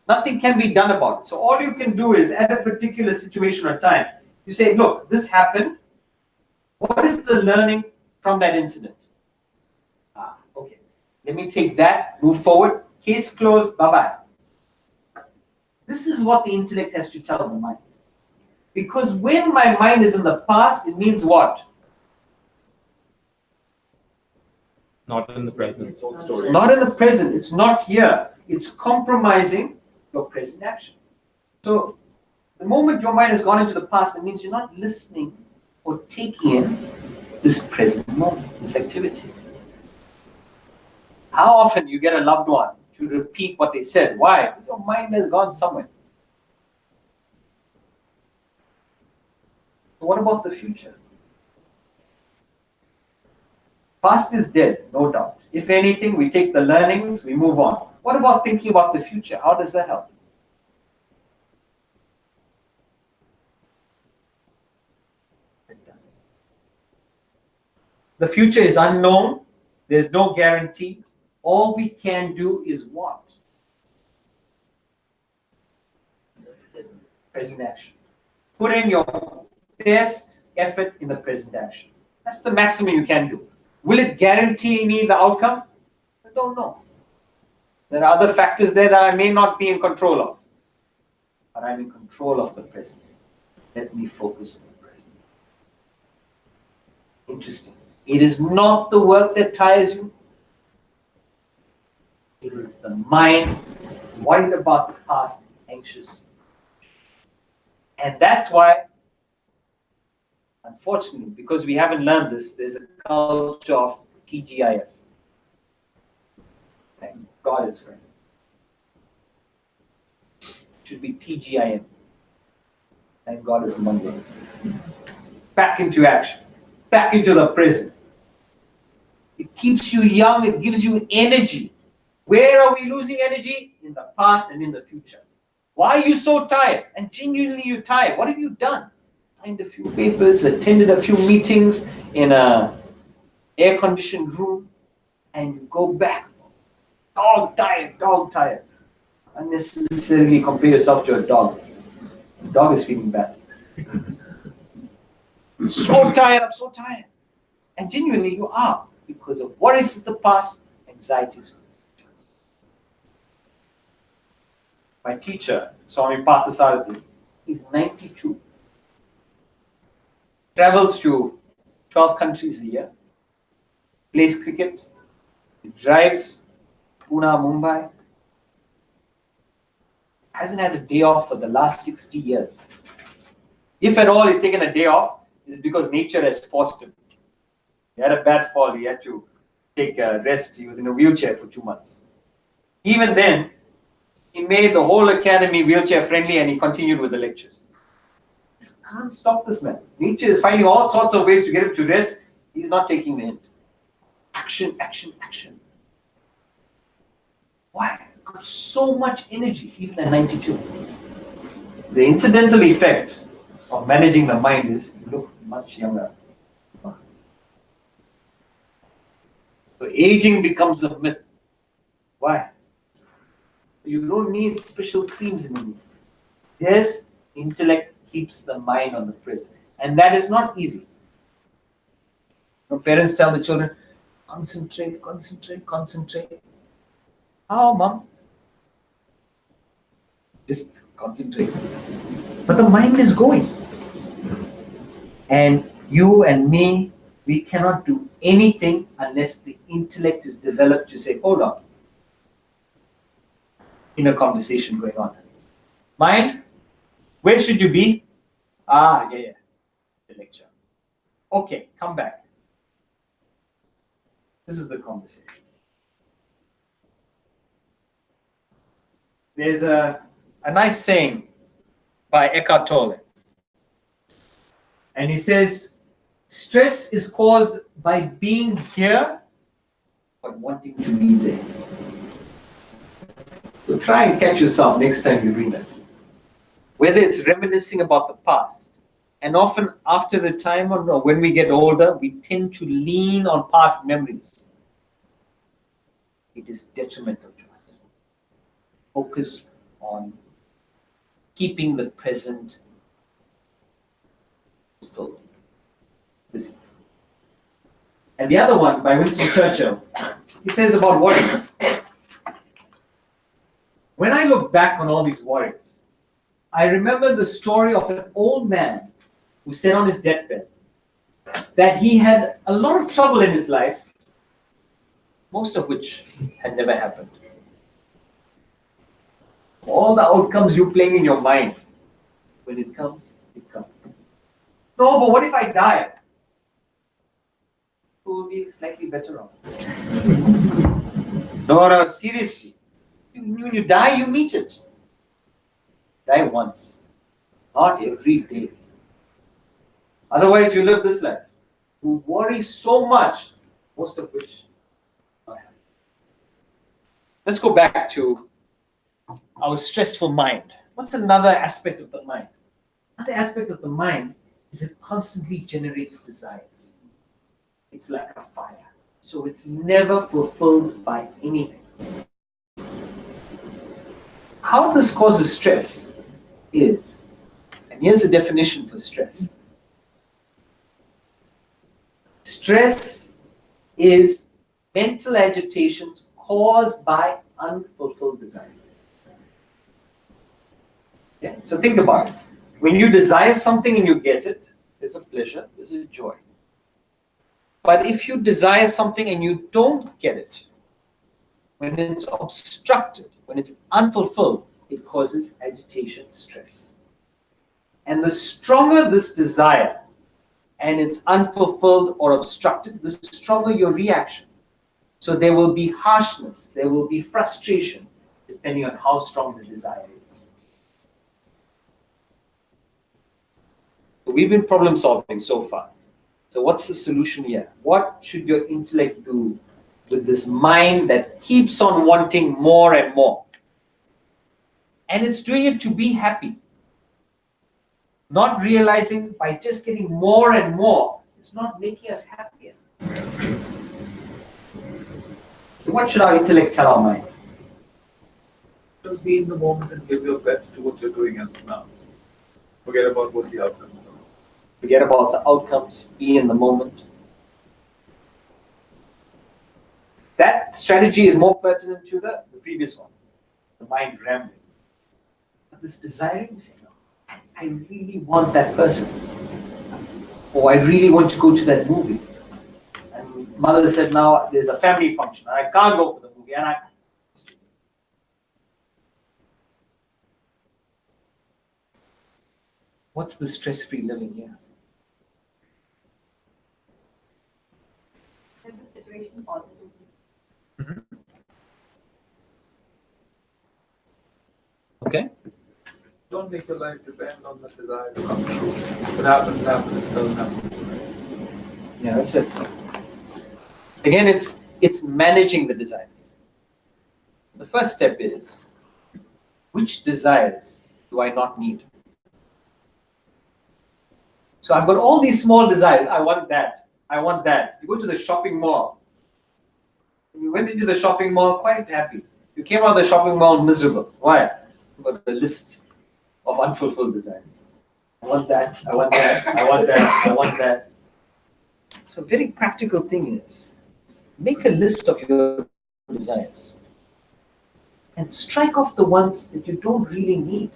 Nothing can be done about it. So all you can do is, at a particular situation or time, you say, look, this happened. What is the learning from that incident? Okay. Let me take that, move forward. Case closed, bye-bye. This is what the intellect has to tell the mind. Because when my mind is in the past, it means what? Not in the present. Not in the present. It's not here. It's compromising your present action. So the moment your mind has gone into the past, it means you're not listening or taking in this present moment, this activity. How often you get a loved one to repeat what they said? Why? Because your mind has gone somewhere. So what about the future? Past is dead, no doubt. If anything, we take the learnings, we move on. What about thinking about the future? How does that help? It doesn't. The future is unknown. There's no guarantee. All we can do is what? Present action. Put in your best effort in the present action. That's the maximum you can do. Will it guarantee me the outcome? I don't know. There are other factors there that I may not be in control of. But I'm in control of the present. Let me focus on the present. Interesting. It is not the work that tires you. It is the mind worried about the past, anxious. And that's why, unfortunately, because we haven't learned this, there's a culture of TGIF. Thank God is friend. It should be TGIM. Thank God is Monday. Back into action. Back into the present. It keeps you young. It gives you energy. Where are we losing energy? In the past and in the future. Why are you so tired? And genuinely you're tired. What have you done? Signed a few papers, attended a few meetings in a air-conditioned room, and you go back. Dog tired. Unnecessarily compare yourself to a dog. The dog is feeling bad. I'm so tired. And genuinely you are, because of worries of the past, anxieties. My teacher, Swami Parthasarathy, he's 92. Travels to 12 countries a year, plays cricket, drives Pune, Mumbai. Hasn't had a day off for the last 60 years. If at all he's taken a day off, it's because nature has forced him. He had a bad fall, he had to take a rest. He was in a wheelchair for 2 months. Even then, he made the whole academy wheelchair friendly and he continued with the lectures. Just can't stop this man. Nietzsche is finding all sorts of ways to get him to rest. He's not taking the hint. Action, action, action. Why? Got so much energy, even at 92. The incidental effect of managing the mind is you look much younger. So aging becomes a myth. Why? You don't need special creams anymore. Yes, intellect keeps the mind on the present. And that is not easy. When parents tell the children, concentrate, concentrate, concentrate. How, mom? Just concentrate. But the mind is going. And you and me, we cannot do anything unless the intellect is developed to say, hold on. Inner conversation going on. Mind, where should you be? Ah, yeah. The lecture. Okay, come back. This is the conversation. There's a nice saying by Eckhart Tolle. And he says, stress is caused by being here but wanting to be there. So try and catch yourself next time you read that. Whether it's reminiscing about the past, and often after retirement or when we get older, we tend to lean on past memories. It is detrimental to us. Focus on keeping the present fulfilled. Busy. And the other one by Winston Churchill, he says about worries. When I look back on all these worries, I remember the story of an old man who said on his deathbed that he had a lot of trouble in his life, most of which had never happened. All the outcomes you're playing in your mind, when it comes, it comes. No, but what if I die? Who will be slightly better off? No, seriously. When you die, you meet it. Die once, not every day. Otherwise, you live this life. You worry so much, most of which not happen. Let's go back to our stressful mind. What's another aspect of the mind? Another aspect of the mind is it constantly generates desires. It's like a fire. So it's never fulfilled by anything. How this causes stress is, and here's a definition for stress. Stress is mental agitations caused by unfulfilled desires. Yeah, so think about it. When you desire something and you get it, there's a pleasure, there's a joy. But if you desire something and you don't get it, when it's obstructed, when it's unfulfilled, it causes agitation, stress. And the stronger this desire and it's unfulfilled or obstructed, the stronger your reaction. So there will be harshness, there will be frustration, depending on how strong the desire is. So we've been problem solving so far. So what's the solution here? What should your intellect do with this mind that keeps on wanting more and more? And it's doing it to be happy. Not realizing by just getting more and more, it's not making us happier. So what should our intellect tell our mind? Just be in the moment and give your best to what you're doing now. Forget about what the outcomes are. Forget about the outcomes, be in the moment. That strategy is more pertinent to the previous one, the mind rambling. But this desiring, you say, no, I really want that person. Or I really want to go to that movie. And mother said, now there's a family function, and I can't go for the movie. And what's the stress-free living here? Set the situation positively. Don't make your life depend on the desire to come true. If it happens, happens. If it doesn't happen. Yeah, that's it. Again, it's managing the desires. The first step is, which desires do I not need? So I've got all these small desires. I want that. I want that. You go to the shopping mall. You went into the shopping mall quite happy. You came out of the shopping mall miserable. Why? You've got a list of unfulfilled desires. I want that. I want that. I want that. I want that. So a very practical thing is, make a list of your desires and strike off the ones that you don't really need.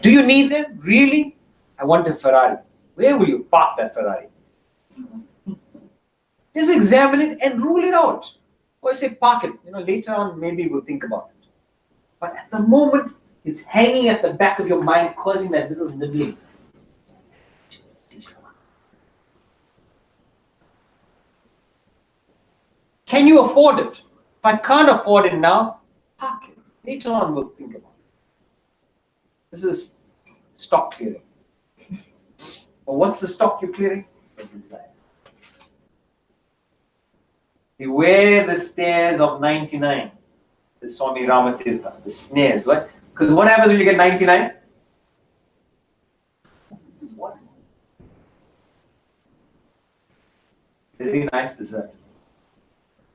Do you need them? Really? I want a Ferrari. Where will you park that Ferrari? Just examine it and rule it out. Or say park it. Later on maybe we'll think about it. But at the moment, it's hanging at the back of your mind, causing that little nibbling. Can you afford it? If I can't afford it now, park it. Later on, we'll think about it. This is stock clearing. Well, what's the stock you're clearing? The desire. Beware the snares of 99, says Swami Ramatirtha. The snares, right? Because what happens when you get 99? What? Very nice dessert.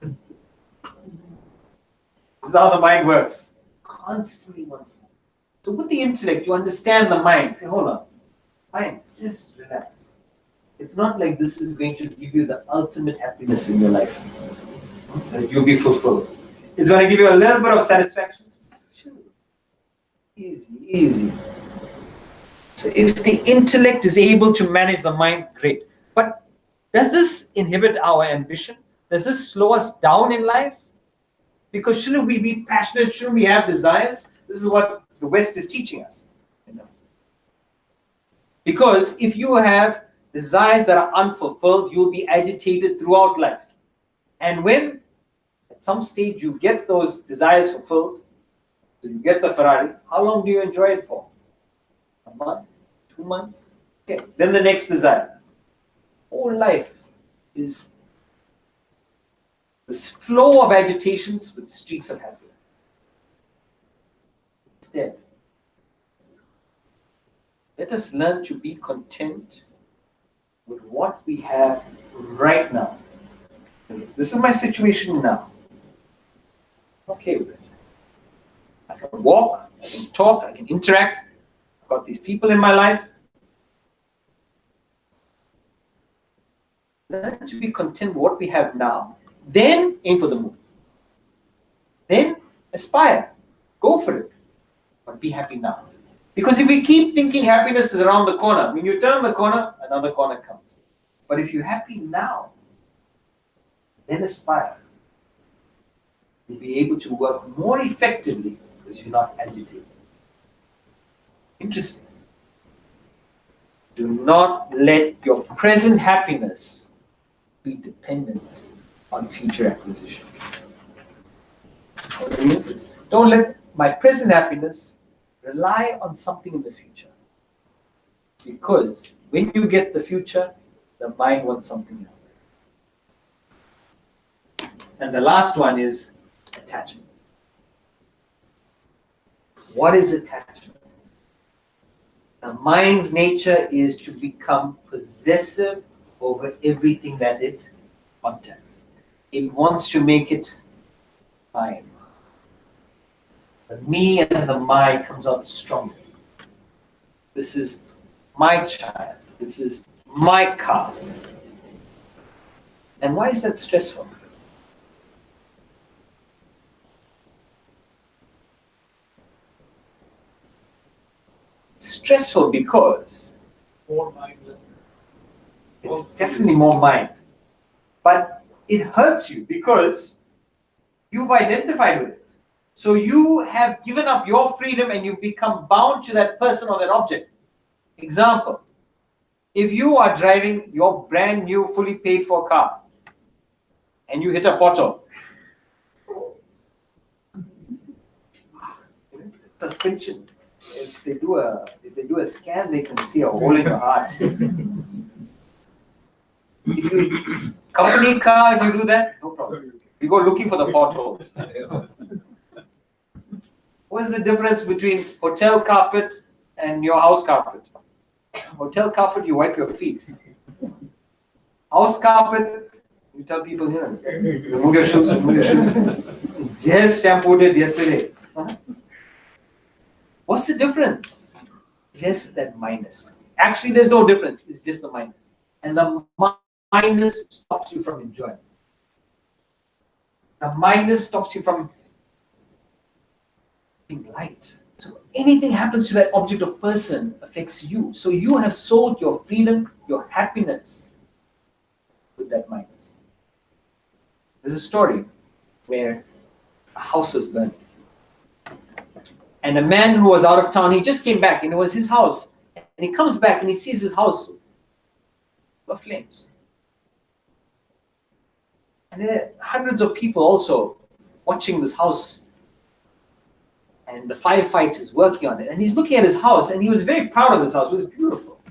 This is how the mind works. Constantly wants more. So with the intellect, you understand the mind. Say, hold on. Mind, just relax. It's not like this is going to give you the ultimate happiness in your life. That you'll be fulfilled. It's going to give you a little bit of satisfaction. Easy, easy. So if the intellect is able to manage the mind, great. But does this inhibit our ambition? Does this slow us down in life? Because shouldn't we be passionate? Shouldn't we have desires? This is what the West is teaching us. Because if you have desires that are unfulfilled, you'll be agitated throughout life. And when at some stage you get those desires fulfilled, so you get the Ferrari, how long do you enjoy it for? A month? 2 months? Okay, then the next desire. Whole life is this flow of agitations with streaks of happiness. Instead, let us learn to be content with what we have right now. This is my situation now. I'm okay with it. I can walk, I can talk, I can interact. I've got these people in my life. Learn to be content with what we have now. Then aim for the moon. Then aspire. Go for it. But be happy now. Because if we keep thinking happiness is around the corner, when you turn the corner, another corner comes. But if you're happy now, then aspire. You'll be able to work more effectively because you're not agitated. Interesting. Do not let your present happiness be dependent on future acquisition. What it means is, don't let my present happiness rely on something in the future. Because when you get the future, the mind wants something else. And the last one is attachment. What is attachment? The mind's nature is to become possessive over everything that it contacts. It wants to make it mine. The me and the my comes out strongly. This is my child. This is my car. And why is that stressful? Stressful because More mindless. it's definitely more mind. But it hurts you because you've identified with it. So you have given up your freedom and you become bound to that person or that object. Example, if you are driving your brand new, fully paid for car and you hit a pothole, suspension, If they do a scan, they can see a hole in your heart. If you company car, if you do that, no problem. You go looking for the potholes. What is the difference between hotel carpet and your house carpet? Hotel carpet, you wipe your feet. House carpet, you tell people here, remove your shoes, remove your shoes. Just shampooed it yesterday. Huh? What's the difference? Just that minus. Actually, there's no difference. It's just the minus. And the minus stops you from enjoying. The minus stops you from being light. So anything happens to that object or person affects you. So you have sold your freedom, your happiness with that minus. There's a story where a house was burned. And a man who was out of town, he just came back and it was his house. And he comes back and he sees his house full of flames. And there are hundreds of people also watching this house. And the firefighters working on it. And he's looking at his house and he was very proud of this house. It was beautiful.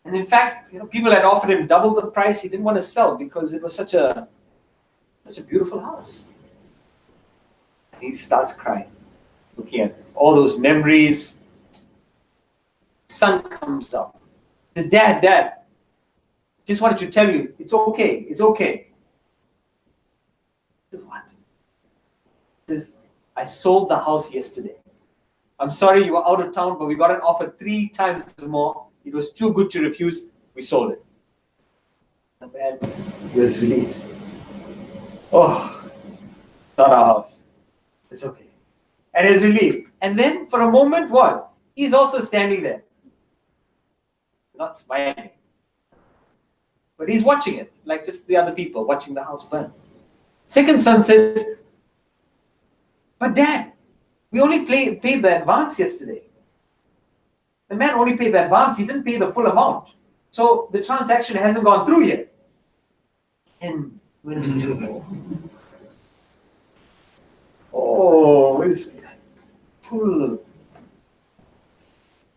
And in fact, people had offered him double the price. He didn't want to sell because it was such a beautiful house. And he starts crying, looking at this, all those memories. Son comes up. He says, Dad, just wanted to tell you, it's okay, it's okay. He says, what? He says, I sold the house yesterday. I'm sorry you were out of town, but we got an offer 3 times more. It was too good to refuse. We sold it. The man was relieved. Oh, it's not our house. It's okay. And he's relieved. And then for a moment, what? He's also standing there. Not smiling. But he's watching it, like just the other people watching the house burn. Second son says, but Dad, we only paid the advance yesterday. The man only paid the advance, he didn't pay the full amount. So the transaction hasn't gone through yet. And went into war. Oh, it's full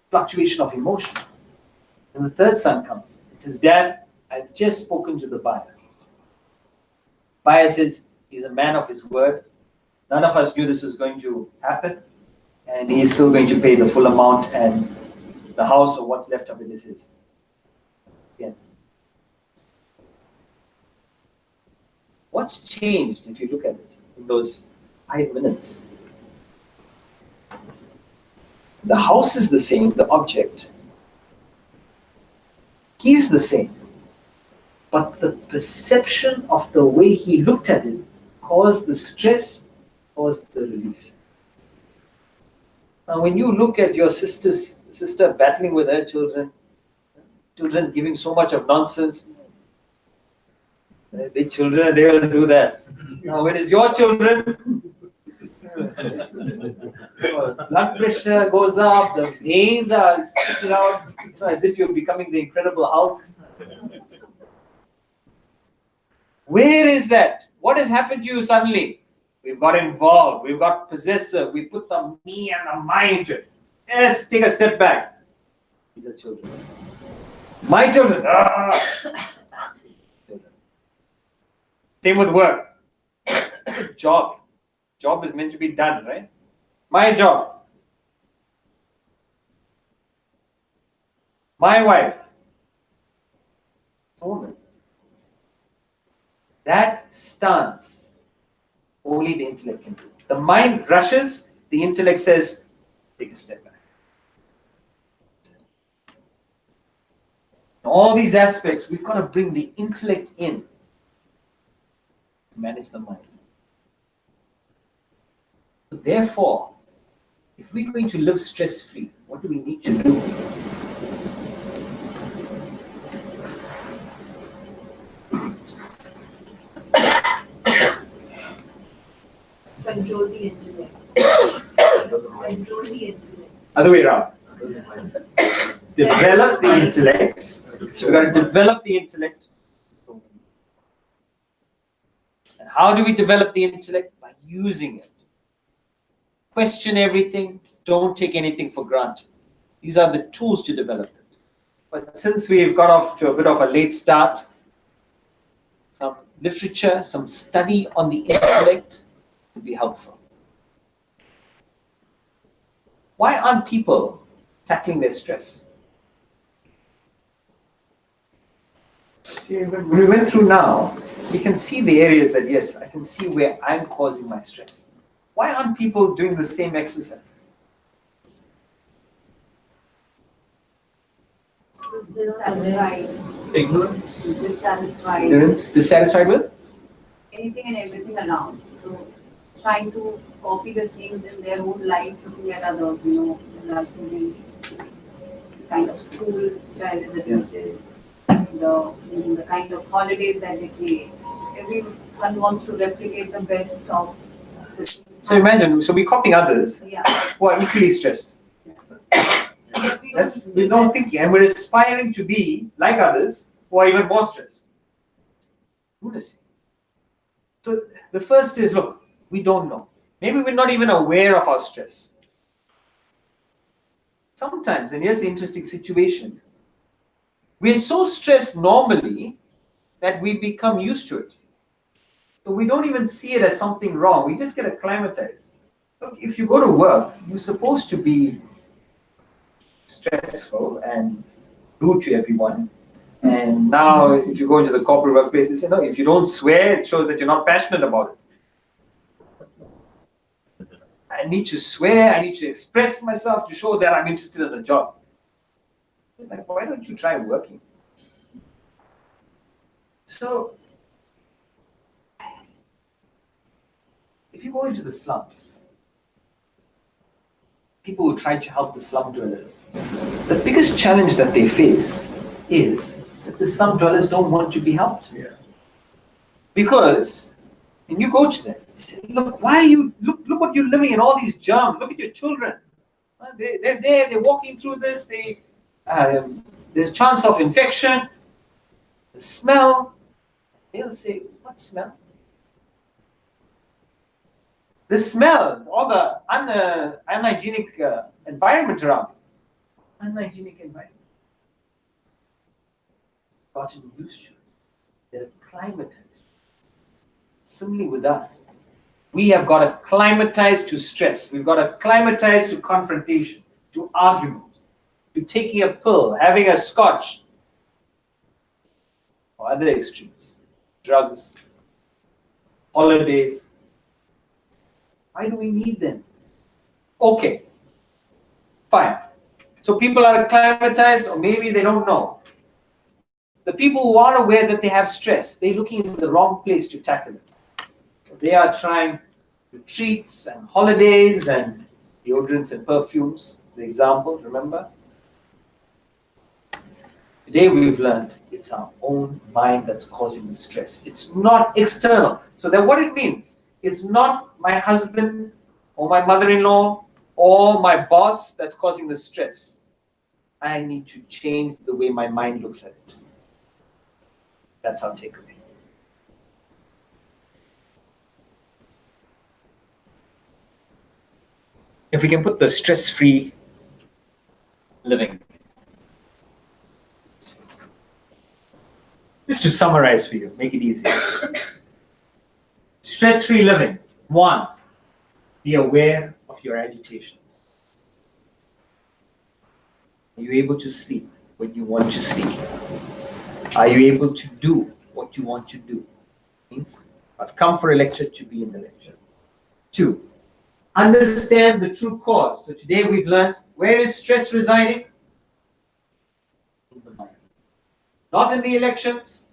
fluctuation of emotion. And the third son comes. He says, Dad, I've just spoken to the buyer. Buyer says he's a man of his word. None of us knew this was going to happen. And he's still going to pay the full amount, and the house or what's left of it is his. Yeah. What's changed if you look at it in those 5 minutes? The house is the same, the object. He's the same. But the perception of the way he looked at it caused the stress, caused the relief. Now, when you look at your sister battling with her children giving so much of nonsense, the children, they will do that. Now, when it's your children, blood pressure goes up, the veins are sticking out, as if you're becoming the Incredible Hulk. Where is that? What has happened to you suddenly? We've got involved, we've got possessive, we put the me and the my into it. Yes, take a step back. These are children. My children. Same with work. It's a job. Job is meant to be done, right? My job. My wife. Woman. That stance only the intellect can do. The mind rushes, the intellect says, take a step back. In all these aspects, we've got to bring the intellect in to manage the mind. So therefore, if we're going to live stress-free, what do we need to do? Control the intellect. Control the intellect. Other way around. Develop the intellect. So we've got to develop the intellect. And how do we develop the intellect? By using it. Question everything, Don't take anything for granted. These are the tools to develop it. But since we've got off to a bit of a late start, some literature, some study on the intellect would be helpful. Why aren't people tackling their stress? See, when we went through now, we can see the areas that, yes, I can see where I'm causing my stress. Why aren't people doing the same exercise? Dissatisfied. Ignorance. Dissatisfied. Ignorance, dissatisfied with? Anything and everything around. So trying to copy the things in their own life, looking at others, that's the kind of school child is attended, the kind of holidays that they take. So everyone wants to replicate the best of the things. So imagine, so we're copying others Yeah. who are equally stressed. We're not thinking, and we're aspiring to be like others who are even more stressed. Lunacy. So the first is, look, we don't know. Maybe we're not even aware of our stress. Sometimes, and here's the interesting situation, we're so stressed normally that we become used to it. So we don't even see it as something wrong. We just get acclimatized. Look, if you go to work, you're supposed to be stressful and rude to everyone. And now, if you go into the corporate workplace, they say, no, if you don't swear, it shows that you're not passionate about it. I need to swear, I need to express myself to show that I'm interested in the job. Like, why don't you try working? So, if you go into the slums, people who try to help the slum dwellers, the biggest challenge that they face is that the slum dwellers don't want to be helped. Yeah. Because when you go to them, you say, look, why are you, look what you're living in, all these germs, look at your children. They're there, they're walking through this, there's a chance of infection, the smell. They'll say, what smell? The smell, all the unhygienic environment around you. Unhygienic environment. Gotten used to it. They're acclimatized. Similarly with us. We have got acclimatized to stress. We've got acclimatized to confrontation, to argument, to taking a pill, having a scotch, or other extremes, drugs, holidays. Why do we need them? Okay, fine. So people are acclimatized, or maybe they don't know. The people who are aware that they have stress, they're looking in the wrong place to tackle it. They are trying retreats and holidays and deodorants and perfumes, the example, remember? Today we've learned it's our own mind that's causing the stress. It's not external. So then what it means, it's not my husband or my mother-in-law or my boss that's causing the stress. I need to change the way my mind looks at it. That's our takeaway. If we can put the stress-free living. Just to summarize for you, make it easy. Stress-free living. 1, be aware of your agitations. Are you able to sleep when you want to sleep? Are you able to do what you want to do? Means, I've come for a lecture to be in the lecture. 2, understand the true cause. So today we've learned, where is stress residing? In the mind. Not in the elections,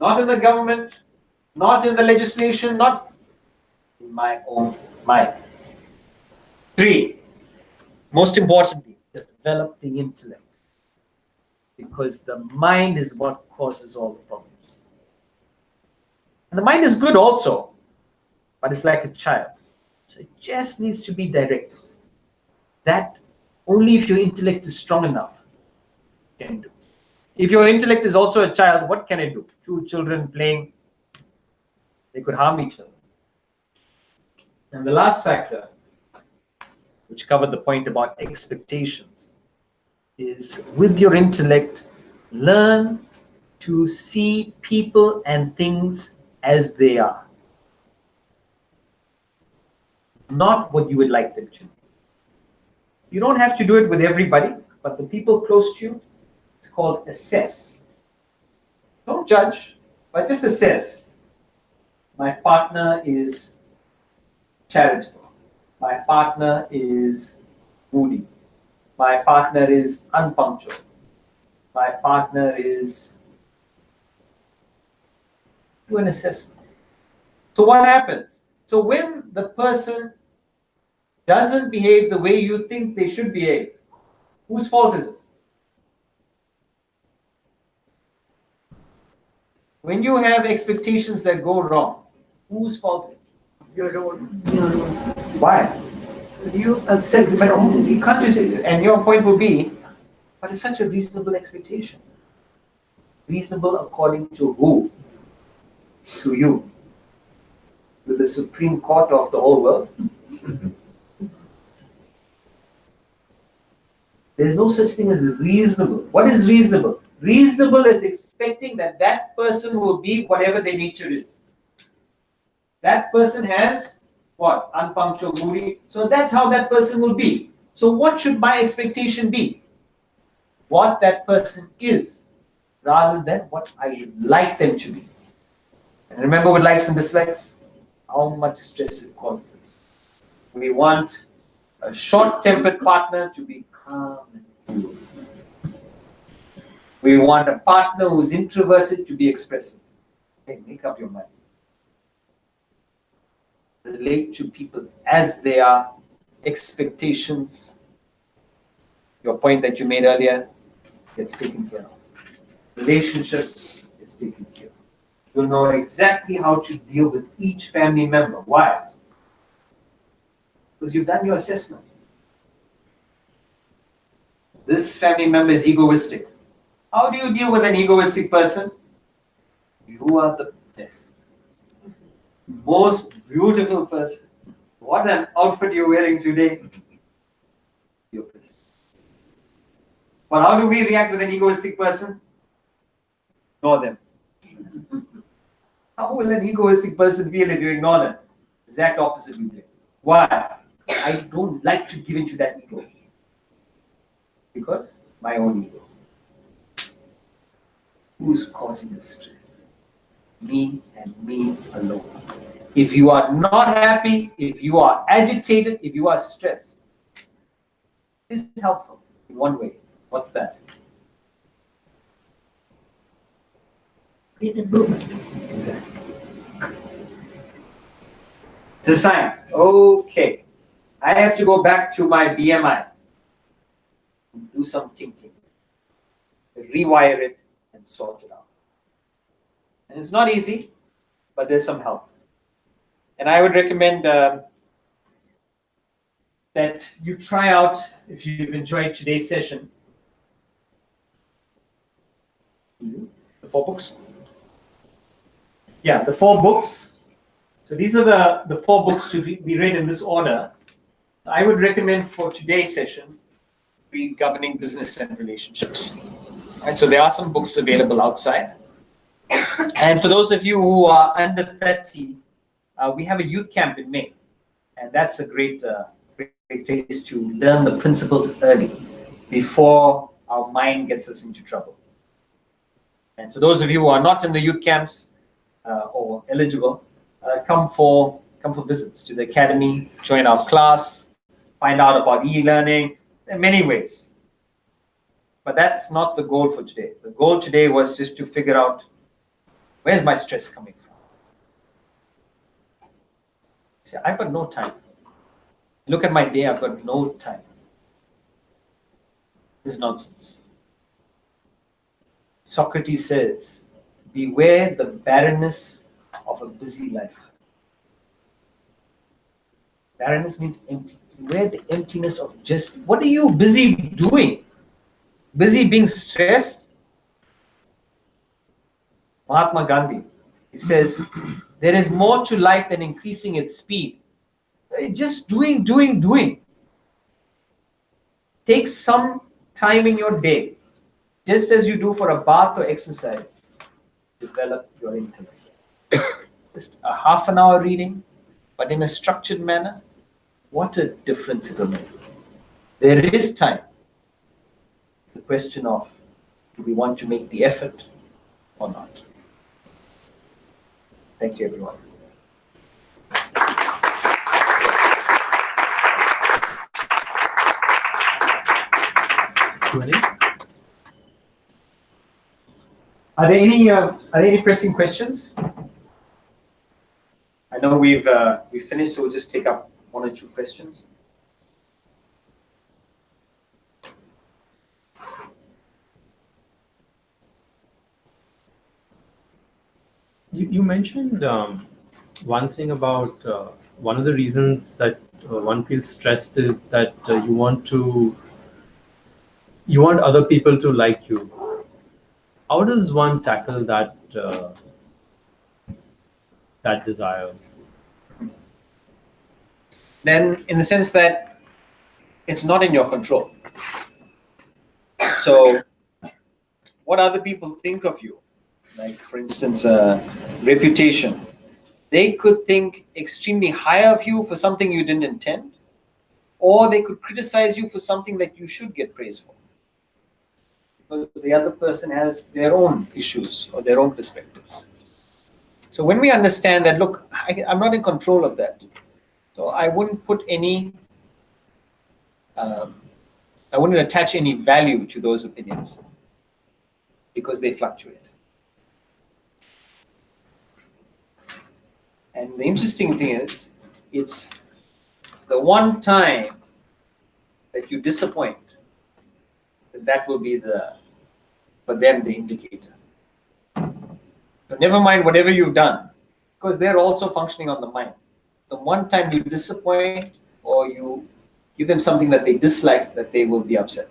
not in the government, not in the legislation, not in my own mind. 3, most importantly, develop the intellect. Because the mind is what causes all the problems. And the mind is good also, but it's like a child. So it just needs to be directed. That only if your intellect is strong enough can do. If your intellect is also a child, what can it do? 2 children playing, they could harm each other. And the last factor, which covered the point about expectations, is with your intellect, learn to see people and things as they are, not what you would like them to be. You don't have to do it with everybody, but the people close to you, it's called assess. Don't judge, but just assess. My partner is charitable. My partner is moody. My partner is unpunctual. My partner is... Do an assessment. So what happens? So when the person doesn't behave the way you think they should behave, whose fault is it? When you have expectations that go wrong, whose fault is it? Your own. Why? You You can't just, and your point will be, but it's such a reasonable expectation. Reasonable according to who? To you. To the Supreme Court of the whole world. There's no such thing as reasonable. What is reasonable? Reasonable is expecting that that person will be whatever their nature is. That person has what? Unpunctual, moody. So that's how that person will be. So what should my expectation be? What that person is, rather than what I would like them to be. And remember with likes and dislikes, how much stress it causes. We want a short-tempered partner to be calm and cool. We want a partner who's introverted to be expressive. Hey, make up your mind. Relate to people as they are. Expectations. Your point that you made earlier gets taken care of. Relationships gets taken care of. You'll know exactly how to deal with each family member. Why? Because you've done your assessment. This family member is egoistic. How do you deal with an egoistic person? You are the best. Most beautiful person. What an outfit you're wearing today. You're best. But how do we react with an egoistic person? Ignore them. How will an egoistic person feel if you ignore them? Exact opposite we do. Why? I don't like to give into that ego. Because my own ego. Who's causing the stress? Me and me alone. If you are not happy, if you are agitated, if you are stressed, this is helpful in one way. What's that? Read a book. Exactly. It's a sign. Okay. I have to go back to my BMI. Do some thinking. Rewire it and sort it out. And it's not easy, but there's some help. And I would recommend that you try out, if you've enjoyed today's session, the 4 books. Yeah, the 4 books. So these are the 4 books to be read in this order. I would recommend for today's session, read Governing Business and Relationships. Right, so there are some books available outside. And for those of you who are under 30, we have a youth camp in May. And that's a great place to learn the principles early before our mind gets us into trouble. And for those of you who are not in the youth camps or eligible, come for visits to the academy, join our class, find out about e-learning. There are many ways. But that's not the goal for today. The goal today was just to figure out, where's my stress coming from? See, I've got no time. Look at my day, I've got no time. This is nonsense. Socrates says, beware the barrenness of a busy life. Barrenness means empty. Beware the emptiness of just, what are you busy doing? Busy being stressed? Mahatma Gandhi, he says, there is more to life than increasing its speed. Just doing. Take some time in your day, just as you do for a bath or exercise, develop your intellect. Just a half an hour reading, but in a structured manner, what a difference it will make. There is time. The question of, do we want to make the effort or not? Thank you, everyone. Are there any pressing questions? I know we've finished, so we'll just take up one or two questions. You mentioned one thing about one of the reasons that one feels stressed is that you want other people to like you. How does one tackle that that desire? Then, in the sense that it's not in your control. So, what other people think of you, like for instance, reputation, they could think extremely high of you for something you didn't intend, or they could criticize you for something that you should get praise for, because the other person has their own issues or their own perspectives. So when we understand that, look, I'm not in control of that, so I wouldn't put any, I wouldn't attach any value to those opinions because they fluctuate. And the interesting thing is, it's the one time that you disappoint, that will be for them, the indicator. So never mind whatever you've done, because they're also functioning on the mind. The one time you disappoint or you give them something that they dislike, that they will be upset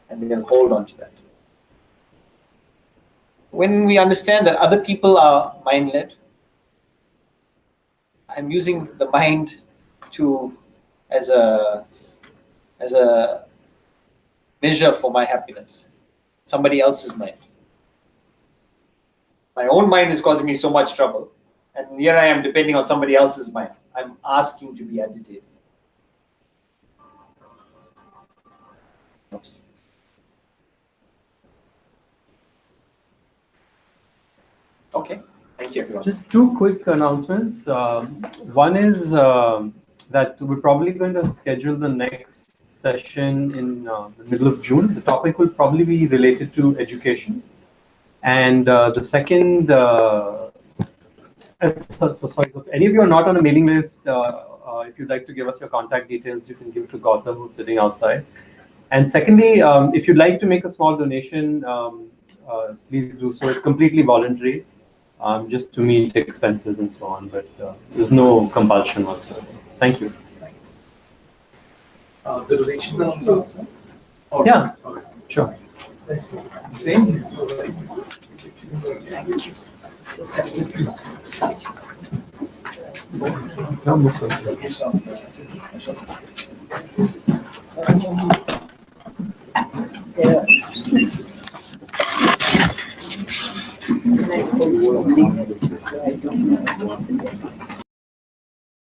and they'll hold on to that. When we understand that other people are mind-led, I'm using the mind as a measure for my happiness. Somebody else's mind. My own mind is causing me so much trouble, and here I am depending on somebody else's mind. I'm asking to be agitated. Oops. Okay. Thank you, everyone. Just two quick announcements. One is that we're probably going to schedule the next session in the middle of June. The topic will probably be related to education. And the second, so if any of you are not on a mailing list, if you'd like to give us your contact details, you can give it to Gautam, who's sitting outside. And secondly, if you'd like to make a small donation, please do so. It's completely voluntary, just to meet expenses and so on, but there's no compulsion whatsoever. Thank you. The donation terms also? Yeah, Okay. sure. Same? I don't know.